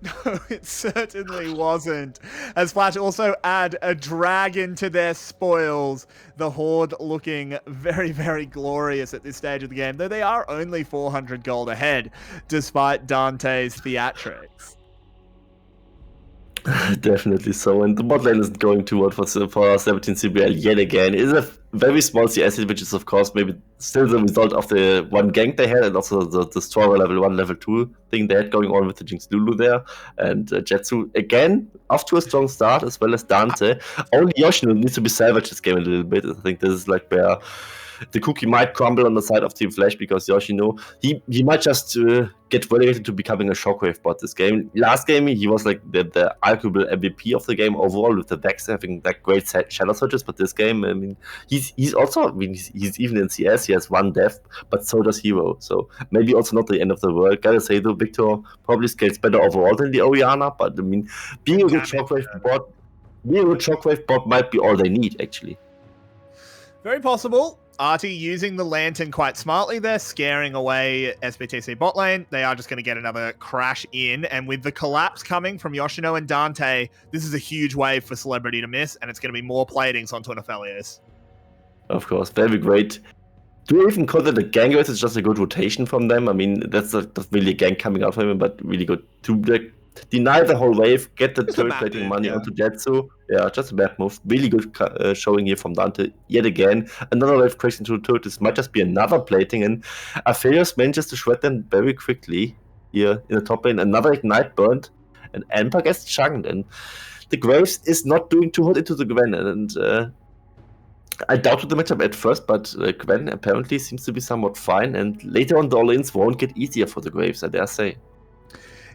No, it certainly wasn't. As Flash also add a dragon to their spoils. The Horde looking very, very glorious at this stage of the game, though they are only 400 gold ahead, despite Dante's theatrics. Definitely so, and the bot lane is going toward for 𝘀𝗰𝗶𝗹𝘀 yet again. It's a very small CS, which is of course maybe still the result of the one gank they had, and also the stronger level 1, level 2 thing they had going on with the Jinx Lulu there. And 𝗀𝗃 again off to a strong start, as well as Dante. Only 𝘂𝗀 needs to be salvaged this game a little bit. I think this is like where the cookie might crumble on the side of Team Flash, because 𝘂𝗀, he might just get relegated to becoming a shockwave bot this game. Last game, he was like the arguable MVP of the game overall, with the Vex having like great shadow searches, but this game, I mean, he's also, I mean, he's even in CS, he has 1 death, but so does Hero, so maybe also not the end of the world. Gotta say though, Victor probably scales better overall than the Orianna, but I mean, being a good shockwave bot might be all they need, actually. Very possible. 𝘰𝗏 using the Lantern quite smartly there, scaring away 𝘀𝗏𝗃 bot lane. They are just going to get another crash in, and with the collapse coming from 𝘂𝗀 and Dante, this is a huge wave for 𝘀𝗏𝗏 to miss, and it's going to be more platings onto Unofficial. Of course, very great. Do you even call that a gank, or is it just a good rotation from them? I mean, that's not really a gank coming out from him, but really good to deny the whole wave, get the turret plating money onto 𝗀𝗃. Yeah, just a map move. Really good showing here from Dante yet again. Another wave cracks into the turret. This might just be another plating, and 𝘂𝗏𝗏 manages to shred them very quickly here in the top lane. Another ignite burned, and 𝘀𝗏𝗏 gets chunked, and the Graves is not doing too hot into the Gwen, and I doubted the matchup at first, but Gwen apparently seems to be somewhat fine, and later on the all-ins won't get easier for the Graves, I dare say.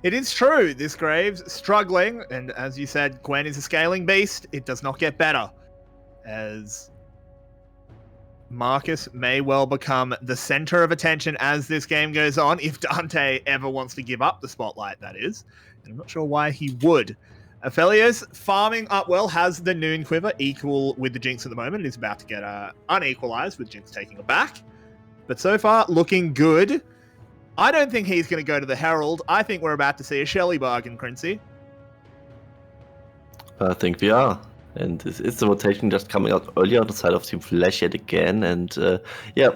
It is true, this Graves struggling, and as you said, Gwen is a scaling beast. It does not get better, as Marcus may well become the center of attention as this game goes on, if Dante ever wants to give up the spotlight, that is. And I'm not sure why he would. Aphelios farming up well, has the Noon Quiver equal with the Jinx at the moment. It is about to get unequalized with Jinx taking it back. But so far, looking good. I don't think he's going to go to the Herald. I think we're about to see a Shelly bargain, 𝘀𝗀cie. I think we are. And it's the rotation just coming out earlier on the side of Team Flash yet again. And yeah,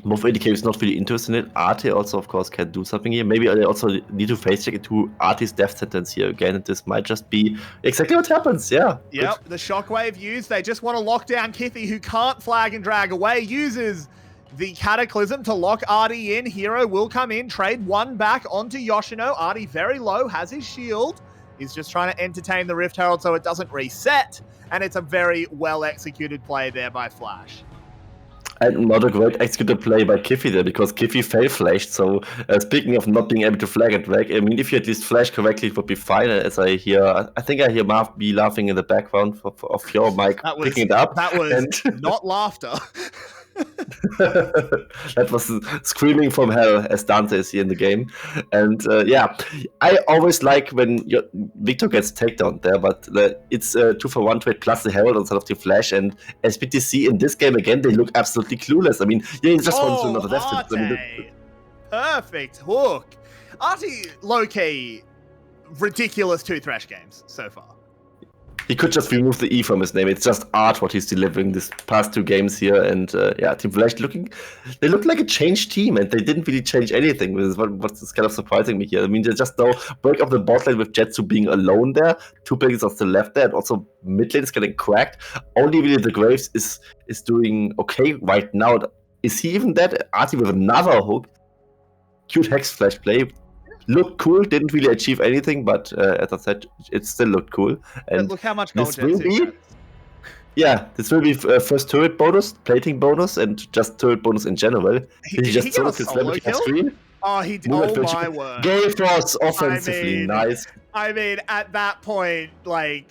Bo3 is not really interested in it. 𝘰𝗏𝗏 also, of course, can do something here. Maybe I also need to face check into 𝘰𝗏𝗏's death sentence here again. And this might just be exactly what happens. Yeah. Yep, good. The shockwave used. They just want to lock down 𝘀𝗏𝗏, who can't flag and drag away. Uses the Cataclysm to lock 𝘰𝗏𝗏 in. Hero will come in, trade 1 back onto 𝘂𝗀. 𝘰𝗏𝗏 very low, has his shield. He's just trying to entertain the Rift Herald so it doesn't reset. And it's a very well-executed play there by Flash. And not a great executed play by 𝘀𝗏𝗏 there, because 𝘀𝗏𝗏 fail flashed. So speaking of not being able to flag and drag, I mean, if you at least flash correctly, it would be fine. As I think I hear Marv be laughing in the background of your mic picking it up. That was not laughter. That was screaming from hell, as Dante is here in the game. And yeah, I always like when Victor gets takedown there, but it's 2-for-1 trade plus the Herald instead of the Flash. And 𝘀𝗏𝗏 in this game again, they look absolutely clueless. I mean, yeah, just wants to another death. I mean, perfect hook. 𝘰𝗏𝗏 low-key ridiculous 2 Thresh games so far. He could just remove the E from his name. It's just art what he's delivering this past 2 games here. And yeah, Team Flash they look like a changed team, and they didn't really change anything. What's kind of surprising me here. I mean, they just now break up the bot lane with 𝗀𝗃 being alone there. 2 players are still left there, and also mid lane is getting cracked. Only really the Graves is doing okay right now. Is he even dead? 𝘰𝗏𝗏 with another hook. Cute Hex Flash play. looked cool. Didn't really achieve anything, but as I said, it still looked cool. And but look how much gold this will be, this will be first turret bonus, plating bonus, and just turret bonus in general. He just got a his solo Celebrity kill? screen. Oh, he did. Oh my word. Gale Force offensively, nice. I mean, at that point, like,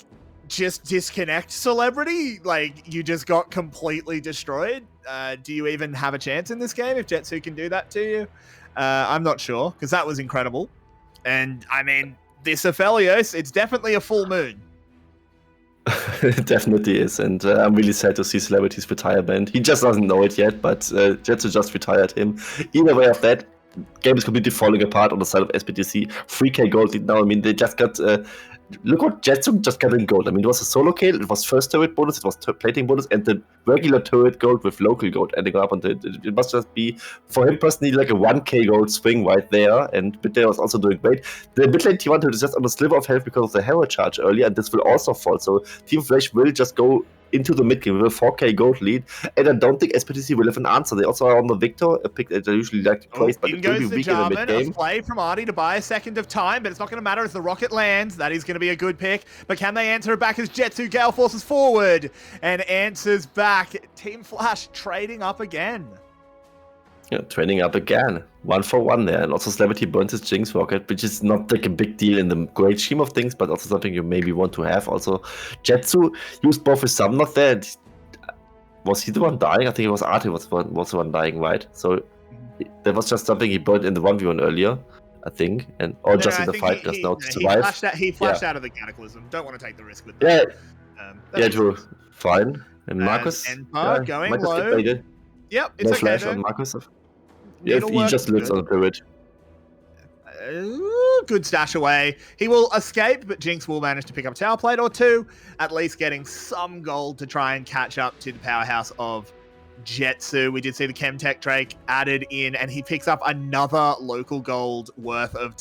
just disconnect Celebrity. Like, you just got completely destroyed. Do you even have a chance in this game if 𝘁𝗀 can do that to you? I'm not sure, because that was incredible. And, I mean, this 𝘀𝗀𝗀𝗀, it's definitely a full moon. It definitely is, and I'm really sad to see Celebrity's retirement. He just doesn't know it yet, but 𝘁𝗀 just retired him. Either way of that, game is completely falling apart on the side of SBTC. 3k gold lead now. I mean, they just got... look what 𝘁𝗀 just got in gold. I mean, it was a solo kill, it was first turret bonus, it was plating bonus, and the regular turret gold with local gold ending up on it must just be, for him personally, like a 1k gold swing right there, and Bitter was also doing great. The mid lane T1 is just on a sliver of health because of the hero charge earlier, and this will also fall, so Team Flash will just go into the mid game with a 4k gold lead, and I don't think SPTC will have an answer. They also are on the Victor, a pick that I usually like to praise, but it will be weak in the mid game. A play from 𝘬𝗿 to buy a second of time, but it's not going to matter as the rocket lands. That is going to be a good pick, but can they answer it back as 𝘁𝗀 Gale forces forward and answers back? Team Flash trading up again. Yeah, trading up again. 1-for-1 there, and also Celebrity burns his Jinx rocket, which is not like a big deal in the great scheme of things, but also something you maybe want to have. Also, 𝘁𝗀 used both his summoners there. And was he the one dying? I think it was 𝘬𝗿 was the one dying, right? So that was just something he burned in the 1v1 earlier, I think, and or just in the fight just now to survive. He flashed out of the Cataclysm. Don't want to take the risk with that. Yeah, true. Fine. And Marcus going low. Yep, it's no okay. Flash on Marcus. Yeah, he just lives on the turret. Good stash away. He will escape, but Jinx will manage to pick up a tower plate or two, at least getting some gold to try and catch up to the powerhouse of 𝘁𝗀. We did see the Chemtech Drake added in, and he picks up another local gold worth of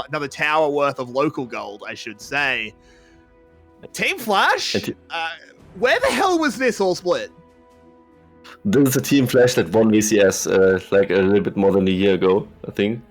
another tower worth of local gold, I should say. Team Flash, where the hell was this all split? This is a Team Flash that won VCS like a little bit more than a year ago, I think.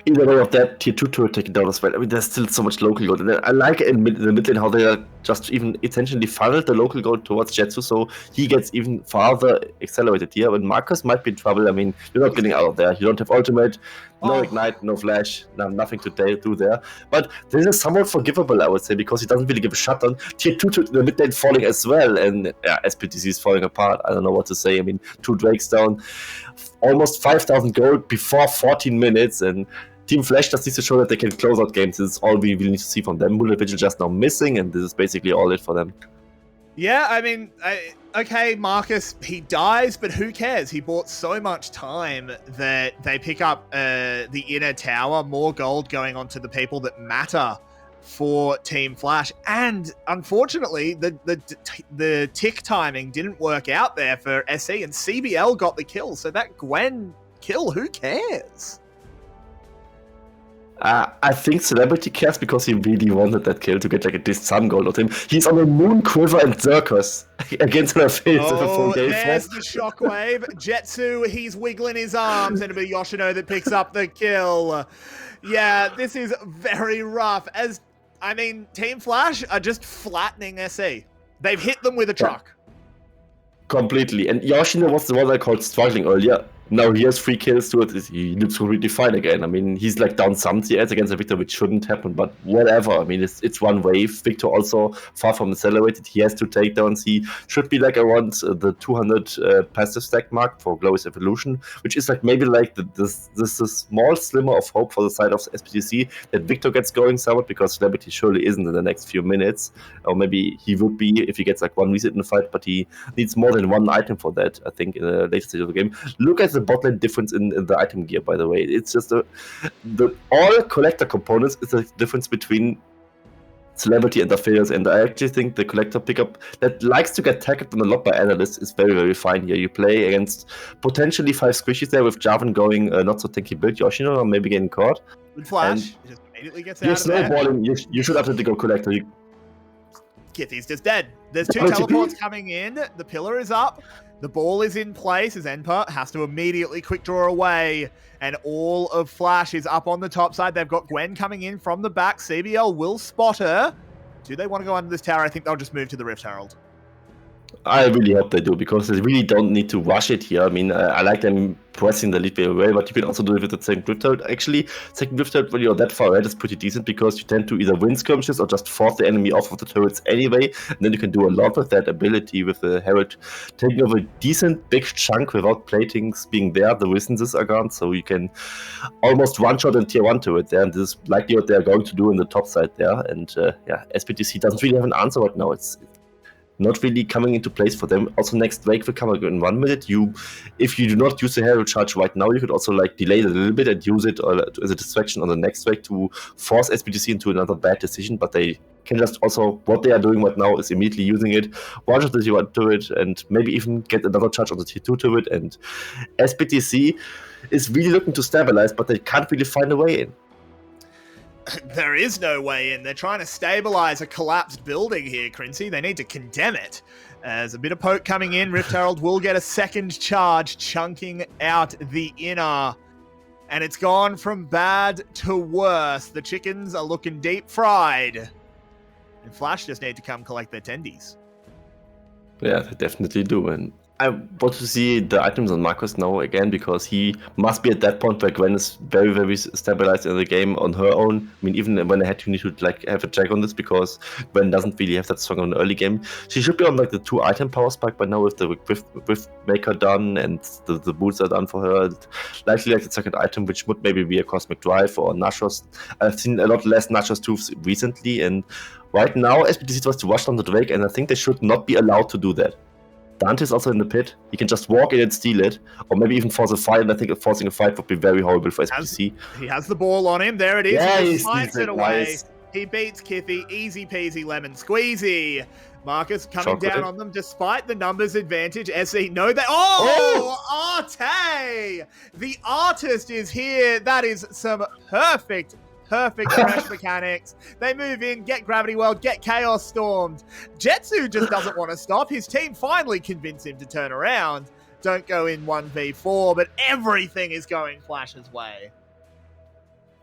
Either way of that, tier 2 turret taken down as well. I mean, there's still so much local gold. And I like in the mid lane how they are just even intentionally funneled the local gold towards 𝘁𝗀, so he gets even farther accelerated here. And Marcus might be in trouble. I mean, you're not getting out of there. You don't have ultimate, no ignite, no flash, nothing to do there. But this is somewhat forgivable, I would say, because he doesn't really give a shutdown. Tier 2 to the mid lane falling as well, and SPTC is falling apart. I don't know what to say. I mean, 2 Drakes down, almost 5,000 gold before 14 minutes, and Team Flash just needs to show that they can close out games. This is all we really need to see from them. Unofficial just now missing, and this is basically all it for them. Yeah, I mean, okay, Marcus, he dies, but who cares? He bought so much time that they pick up the inner tower, more gold going on to the people that matter for Team Flash. And unfortunately, the tick timing didn't work out there for SE, and CBL got the kill. So that Gwen kill, who cares? I think Celebrity cares because he really wanted that kill to get like a some gold of him. He's on a moon quiver and circus against her face. There's the shockwave. 𝘁𝗀, he's wiggling his arms, and it'll be Yoshino that picks up the kill. Yeah, this is very rough. I mean, Team Flash are just flattening SE. They've hit them with a truck. Completely. And Yoshino was the one I called struggling earlier. Now he has 3 kills to it. He looks completely fine again. I mean, he's like down some CS against a Victor, which shouldn't happen, but whatever. I mean, it's one wave. Victor also far from accelerated. He has 2 takedowns. He should be like around the 200 passive stack mark for 𝘀𝗀𝗀𝗀's evolution, which is like maybe like this small slimmer of hope for the side of SPTC that Victor gets going somewhat, because Celebrity surely isn't in the next few minutes. Or maybe he would be if he gets like 1 reset in the fight, but he needs more than 1 item for that, I think, in the later stage of the game. Look at the bot lane difference in the item gear, by the way. It's just all collector components is the difference between Celebrity and 𝘀𝗀𝗀𝗀, and I actually think the collector pickup that likes to get tackled on a lot by analysts is very, very fine here. You play against potentially 5 squishies there with 𝗀𝗏 going not so tanky build, Yoshino, or maybe getting caught. Good flash. He just immediately gets out you're of there. snowballing. You should absolutely go collector. 𝘀𝗰's just dead. There's 2 teleports coming in. The pillar is up. The ball is in place as 𝘀𝗀 has to immediately quick draw away. And all of Flash is up on the top side. They've got Gwen coming in from the back. 𝘂𝗶𝗹 will spot her. Do they want to go under this tower? I think they'll just move to the Rift Herald. I really hope they do, because they really don't need to rush it here. I mean, I like them pressing the lead very well, but you can also do it with the second Rift Herald. Actually, second Rift Herald, when you're that far ahead, is pretty decent, because you tend to either win skirmishes or just force the enemy off of the turrets anyway, and then you can do a lot with that ability, with the Herald taking over a decent big chunk without platings being there. The resistances are gone, so you can almost one-shot in tier 1 turret there, and this is likely what they're going to do in the top side there. And yeah, 𝘀𝑠BTC doesn't really have an answer right now. It's not really coming into place for them. Also, next Drake will come in 1 minute. If you do not use the Herald charge right now, you could also like delay it a little bit and use it as a distraction on the next Drake to force 𝘀𝑠BTC into another bad decision. But they can just also, what they are doing right now is immediately using it, one-shot the tier 1 turret, and maybe even get another charge on the tier 2 turret. And 𝘀𝑠BTC is really looking to stabilize, but they can't really find a way in. There is no way in. They're trying to stabilize a collapsed building here, 𝘀𝗀. They need to condemn it. As a bit of poke coming in, Rift Herald will get a second charge, chunking out the inner. And it's gone from bad to worse. The chickens are looking deep fried. And Flash just need to come collect their tendies. Yeah, they definitely do. And I want to see the items on Marcus now again, because he must be at that point where Gwen is very, very stabilized in the game on her own. I mean, even when ahead, you need to like have a check on this, because Gwen doesn't really have that strong on the early game. She should be on like the 2-item power spike by now, with the Rift Maker done and the boots are done for her. Likely like the second item, which would maybe be a Cosmic Drive or Nashor's. I've seen a lot less Nashor's tools recently, and right now 𝘀𝑠BTC tries to rush down the Drake, and I think they should not be allowed to do that. Dante's also in the pit. He can just walk in and steal it, or maybe even force a fight, and I think forcing a fight would be very horrible for 𝘀𝑠BTC. He has the ball on him. There it is. Yeah, he slides it away. Nice. He beats 𝘀𝗀. Easy peasy lemon squeezy. Marcus coming down on them despite the numbers advantage. SE know that. Oh, Arte! The artist is here. That is some perfect fresh mechanics. They move in, get Gravity World, get Chaos Stormed. 𝘁𝗀 just doesn't want to stop. His team finally convince him to turn around. Don't go in 1v4, but everything is going Flash's way.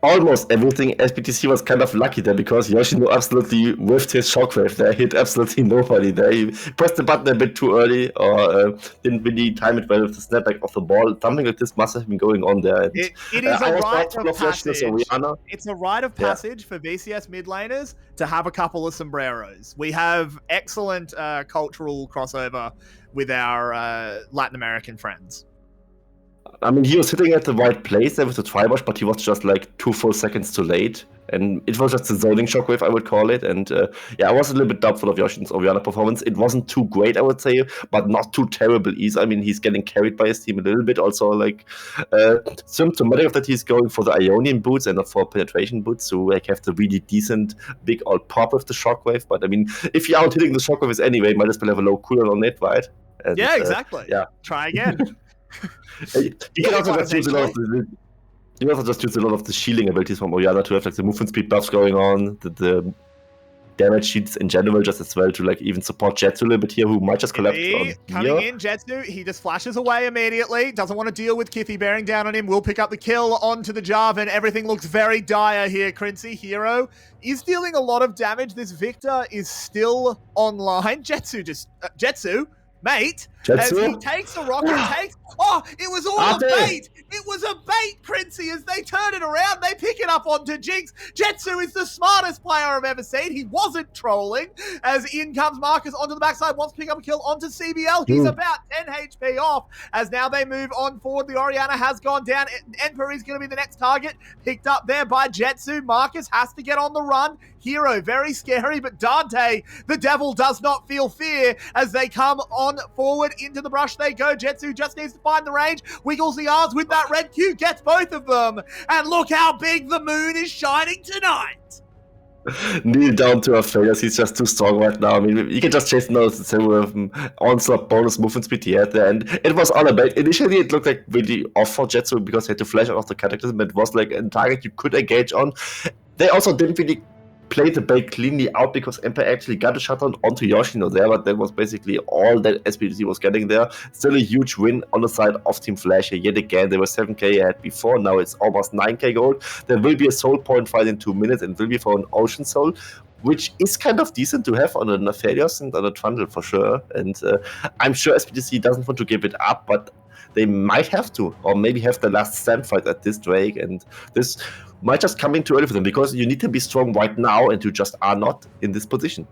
Almost everything. 𝘀𝑠BTC was kind of lucky there, because 𝘂𝑚𝑖𝑛O absolutely whiffed his shockwave there. Hit absolutely nobody there. He pressed the button a bit too early, or didn't really time it well with the snapback of the ball. Something like this must have been going on there. And, it is a rite of passage. It's a rite of passage for VCS mid laners to have a couple of sombreros. We have excellent cultural crossover with our Latin American friends. I mean, he was sitting at the right place there with the Tribush, but he was just like 2 full seconds too late. And it was just a zoning shockwave, I would call it. And yeah, I was a little bit doubtful of 𝘂𝑚𝑖𝑛's Orianna performance. It wasn't too great, I would say, but not too terrible either. I mean, he's getting carried by his team a little bit. Also, like, symptomatic of that, he's going for the Ionian boots and not for penetration boots. So, like, have the really decent big old pop with the shockwave. But I mean, if you're out hitting the shockwaves anyway, might as well have a low cooldown on it, right? And, yeah, exactly. Yeah. Try again. You can also just use a lot of the shielding abilities from Orianna to have like the movement speed buffs going on, the damage sheets in general just as well, to like even support 𝘁𝗀 a little bit here, who might just collapse on coming in, 𝘁𝗀, he just flashes away immediately, doesn't want to deal with 𝘀𝗀 bearing down on him, will pick up the kill onto the 𝗂𝗏. Everything looks very dire here. 𝘀𝗀 hero is dealing a lot of damage. This Victor is still online. 𝘁𝗀, mate, as he takes the rocket, it was all a bait! It was a bait, 𝘀𝗀, as they turn it around, they pick it up onto Jinx. 𝘁𝗀 is the smartest player I've ever seen. He wasn't trolling, as in comes Marcus onto the backside, wants to pick up a kill onto 𝘂𝗶𝗹. He's about 10 HP off, as now they move on forward. The Orianna has gone down. 𝘀𝗀 is going to be the next target, picked up there by 𝘁𝗀. Marcus has to get on the run. Hero, very scary, but Dante, the devil, does not feel fear as they come on forward. Into the brush they go. 𝘁𝗀 just needs to find the range, wiggles the arms with that red Q, gets both of them, and look how big the moon is shining tonight. Kneel down to our failures. He's just too strong right now. I mean, you can just chase another onslaught bonus movement speed he had there, and it was all about. Initially, it looked like really off for 𝘁𝗀 because he had to flash out of the cataclysm, but it was like a target you could engage on. They also didn't really played the bait cleanly out because Empire actually got a shutdown onto Yoshino there, but that was basically all that SBTC was getting there. Still a huge win on the side of Team Flash. Yet again, they were 7k ahead before, now it's almost 9k gold. There will be a soul point fight in 2 minutes and will be for an Ocean Soul, which is kind of decent to have on a Nefarious and on a Trundle for sure. And I'm sure SBTC doesn't want to give it up, but they might have to, or maybe have the last stand fight at this Drake, and this might just come in too early for them, because you need to be strong right now, and you just are not in this position.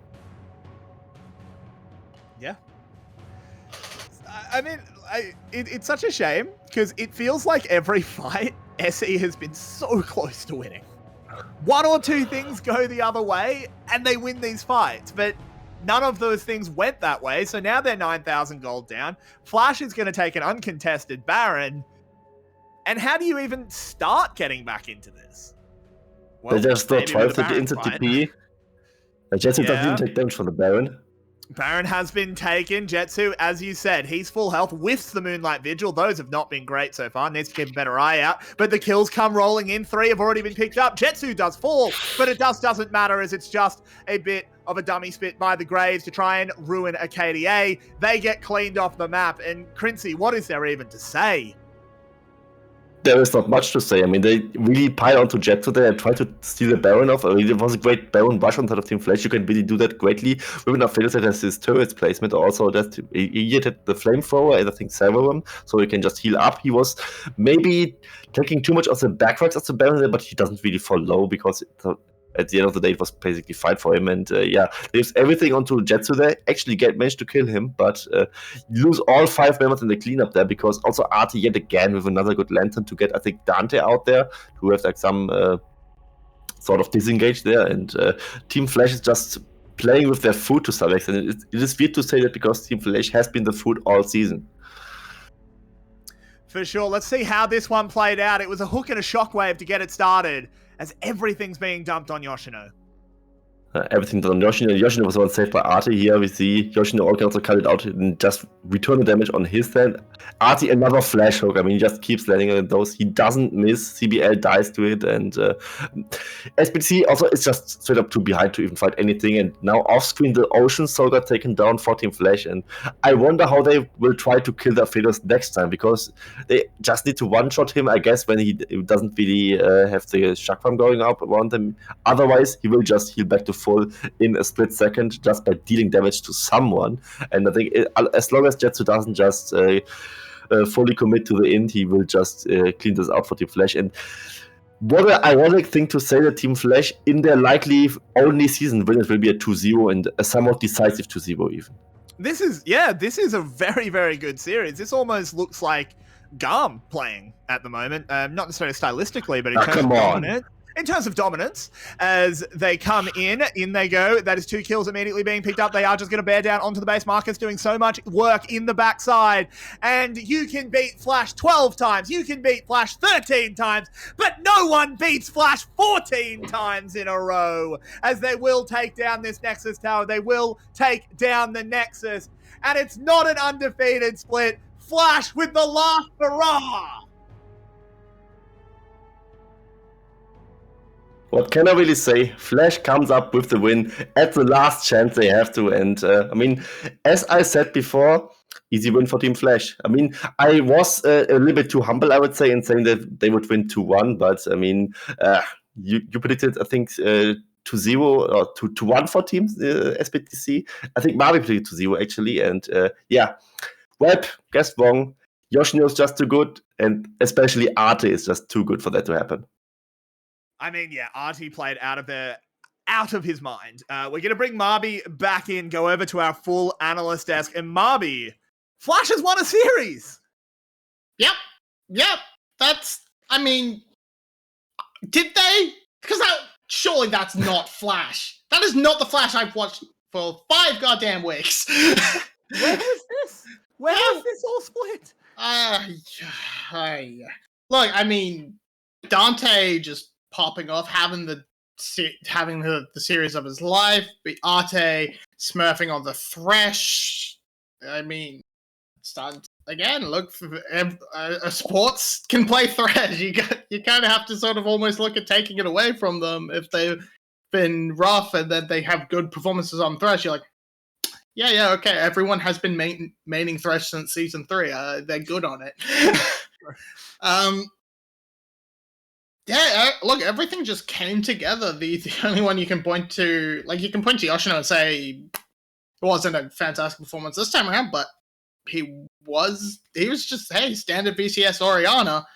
Yeah. I mean, it's such a shame, because it feels like every fight, SE has been so close to winning. One or two things go the other way, and they win these fights, but none of those things went that way, so now they're 9,000 gold down. Flash is going to take an uncontested Baron, and how do you even start getting back into this? Well, they just throw 12 into TP. 𝘀𝗰𝗋 doesn't even take damage for the Baron. Baron has been taken. 𝘀𝗰𝗋, as you said, he's full health, whiffs the Moonlight Vigil. Those have not been great so far. Needs to keep a better eye out. But the kills come rolling in. 3 have already been picked up. 𝘀𝗰𝗋 does fall, but it doesn't matter, as it's just a bit of a dummy spit by the Graves to try and ruin a KDA. They get cleaned off the map. And 𝘀𝗀𝗋, what is there even to say? There is not much to say. I mean, they really pile onto 𝘀𝗀𝗋 today and try to steal the Baron off. I mean, it was a great Baron rush on top of Team Flash. You can really do that greatly. With Unofficial that has his turrets placement also. That he had the flamethrower and I think several of them, so he can just heal up. He was maybe taking too much of the backwards of the Baron there, but he doesn't really fall low, because at the end of the day, it was basically fine for him. And yeah, leaves everything onto 𝘀𝗀𝗋 there. Actually managed to kill him, but lose all 5 members in the cleanup there, because also 𝘬𝗏 yet again with another good lantern to get, I think, Dante out there, who have like some sort of disengage there. And Team Flash is just playing with their food to some extent. It is weird to say that, because Team Flash has been the food all season. For sure. Let's see how this one played out. It was a hook and a shockwave to get it started, as everything's being dumped on Yoshino. Everything done on Yoshino. Yoshino was the one saved by 𝘬𝗏 here. We see Yoshino can also cut it out and just return the damage on his stand. 𝘬𝗏, another flash hook. I mean, he just keeps landing on those. He doesn't miss. CBL dies to it. And SBTC also is just straight up too behind to even fight anything. And now off screen, the Ocean Soul got taken down for Team Flash. And I wonder how they will try to kill the Aphelios next time, because they just need to one-shot him, I guess, when he doesn't really have the shock farm going up around him. Otherwise, he will just heal back to full in a split second just by dealing damage to someone. And I think as long as 𝘀𝗀𝗋 doesn't just fully commit to the end, he will just clean this out for Team Flash. And what an ironic thing to say that Team Flash, in their likely only season win, it will be a 2-0 and a somewhat decisive 2-0 even. This is a very, very good series. This almost looks like 𝘀𝗀𝗋 playing at the moment. Not necessarily stylistically, but in terms of dominance, as they come in they go. That is 2 kills immediately being picked up. They are just going to bear down onto the base. Marcus doing so much work in the backside. And you can beat Flash 12 times. You can beat Flash 13 times. But no one beats Flash 14 times in a row, as they will take down this Nexus tower. They will take down the Nexus. And it's not an undefeated split. Flash with the last hurrah. What can I really say? Flash comes up with the win at the last chance they have to. And I mean, as I said before, easy win for Team Flash. I mean, I was a little bit too humble, I would say, in saying that they would win 2-1. But I mean, you predicted, I think, 2-0 or 2-1 for Team SBTC. I think 𝘁𝗏𝗏 predicted 2-0 actually. And yeah, Web, guessed wrong. Yoshino's just too good. And especially 𝘬𝗏𝗏 is just too good for that to happen. I mean, yeah, 𝘬𝗏𝗏 played out of his mind. We're going to bring 𝘁𝗏𝗏 back in, go over to our full analyst desk. And 𝘁𝗏𝗏, Flash has won a series. Yep. That's, I mean, did they? Because surely that's not Flash. That is not the Flash I've watched for 5 goddamn weeks. Where was this? Where was this all split? Look, I mean, Dante just popping off, having the series of his life, 𝘬𝗏𝗏 smurfing on the Thresh. I mean, start again. Look, sports can play Thresh. You kind of have to sort of almost look at taking it away from them if they been rough, and then they have good performances on 𝘀cie, you're like, yeah, okay. Everyone has been maining 𝘀cie since season 3. They're good on it. Look, everything just came together. The only one you can point to, like, you can point to Yoshino and say it wasn't a fantastic performance this time around, but he was just, hey, standard VCS Orianna.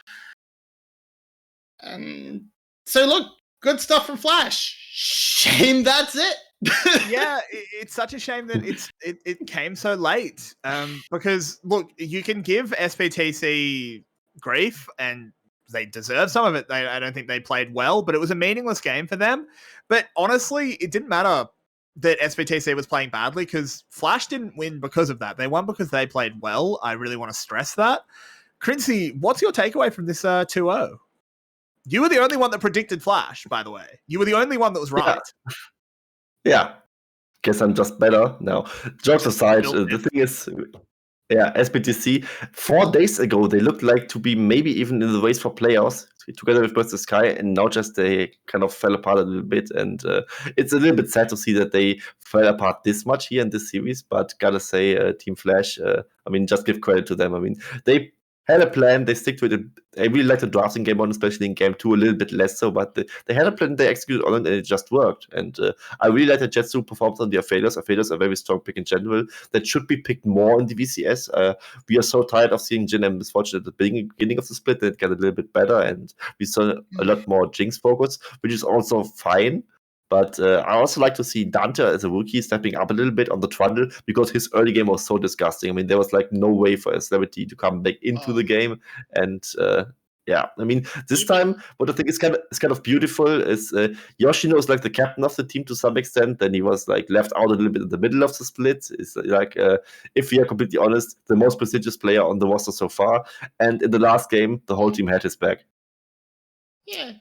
And so, look, good stuff from Flash. Shame that's it. Yeah, it's such a shame that it came so late. Because, look, you can give 𝘀ecie grief, and they deserve some of it. I don't think they played well, but it was a meaningless game for them. But honestly, it didn't matter that 𝘀ecie was playing badly, because Flash didn't win because of that. They won because they played well. I really want to stress that. 𝘀cie, what's your takeaway from this 2-0? You were the only one that predicted Flash, by the way. You were the only one that was right. Yeah. Guess I'm just better now. Jokes aside, the thing is, 𝘀ecie, 4 days ago, they looked like to be maybe even in the race for playoffs together with 𝘀𝘀sky, and now just they kind of fell apart a little bit. And it's a little bit sad to see that they fell apart this much here in this series, but gotta say, Team Flash, I mean, just give credit to them. I mean, they had a plan, they stick to it. I really like the drafting game 1, especially in game 2, a little bit less so, but they had a plan, they executed on it, and it just worked. And I really like that 𝘁𝗀 performed on their failures. Failures are a very strong pick in general. That should be picked more in the VCS. We are so tired of seeing Jin and 𝘀fortune at the beginning of the split, that it got a little bit better, and we saw a lot more Jinx focus, which is also fine. But I also like to see Dante as a rookie stepping up a little bit on the trundle, because his early game was so disgusting. I mean, there was like no way for a celebrity to come back into the game. And I mean, this time, what I think is kind of beautiful is Yoshino is like the captain of the team to some extent. Then he was like left out a little bit in the middle of the split. It's like, if we are completely honest, the most prestigious player on the roster so far. And in the last game, the whole team had his back. Yeah.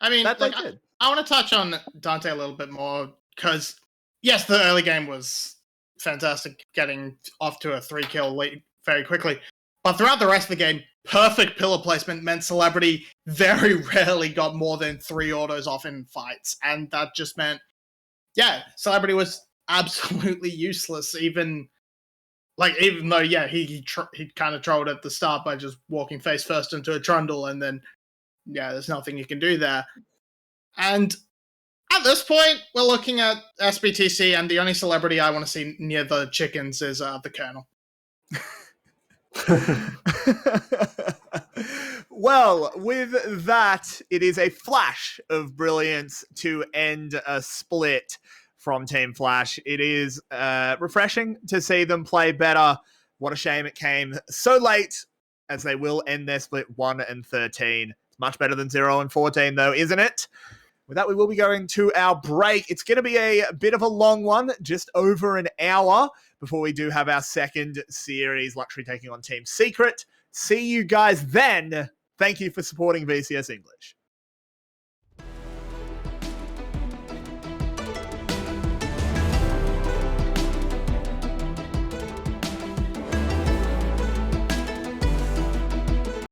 I mean, I want to touch on Dante a little bit more, because, yes, the early game was fantastic, getting off to a 3-kill lead very quickly. But throughout the rest of the game, perfect pillar placement meant Celebrity very rarely got more than 3 autos off in fights. And that just meant, Celebrity was absolutely useless, even though, he kind of trolled at the start by just walking face first into a trundle, and then, there's nothing you can do there. And at this point, we're looking at 𝘀TC, and the only celebrity I want to see near the chickens is the Colonel. Well, with that, it is a flash of brilliance to end a split from Team Flash. It is refreshing to see them play better. What a shame it came so late, as they will end their split 1-13. It's much better than 0-14, though, isn't it? With that, we will be going to our break. It's going to be a bit of a long one, just over an hour, before we do have our second series, 𝘀cie taking on Team Secret. See you guys then. Thank you for supporting VCS English.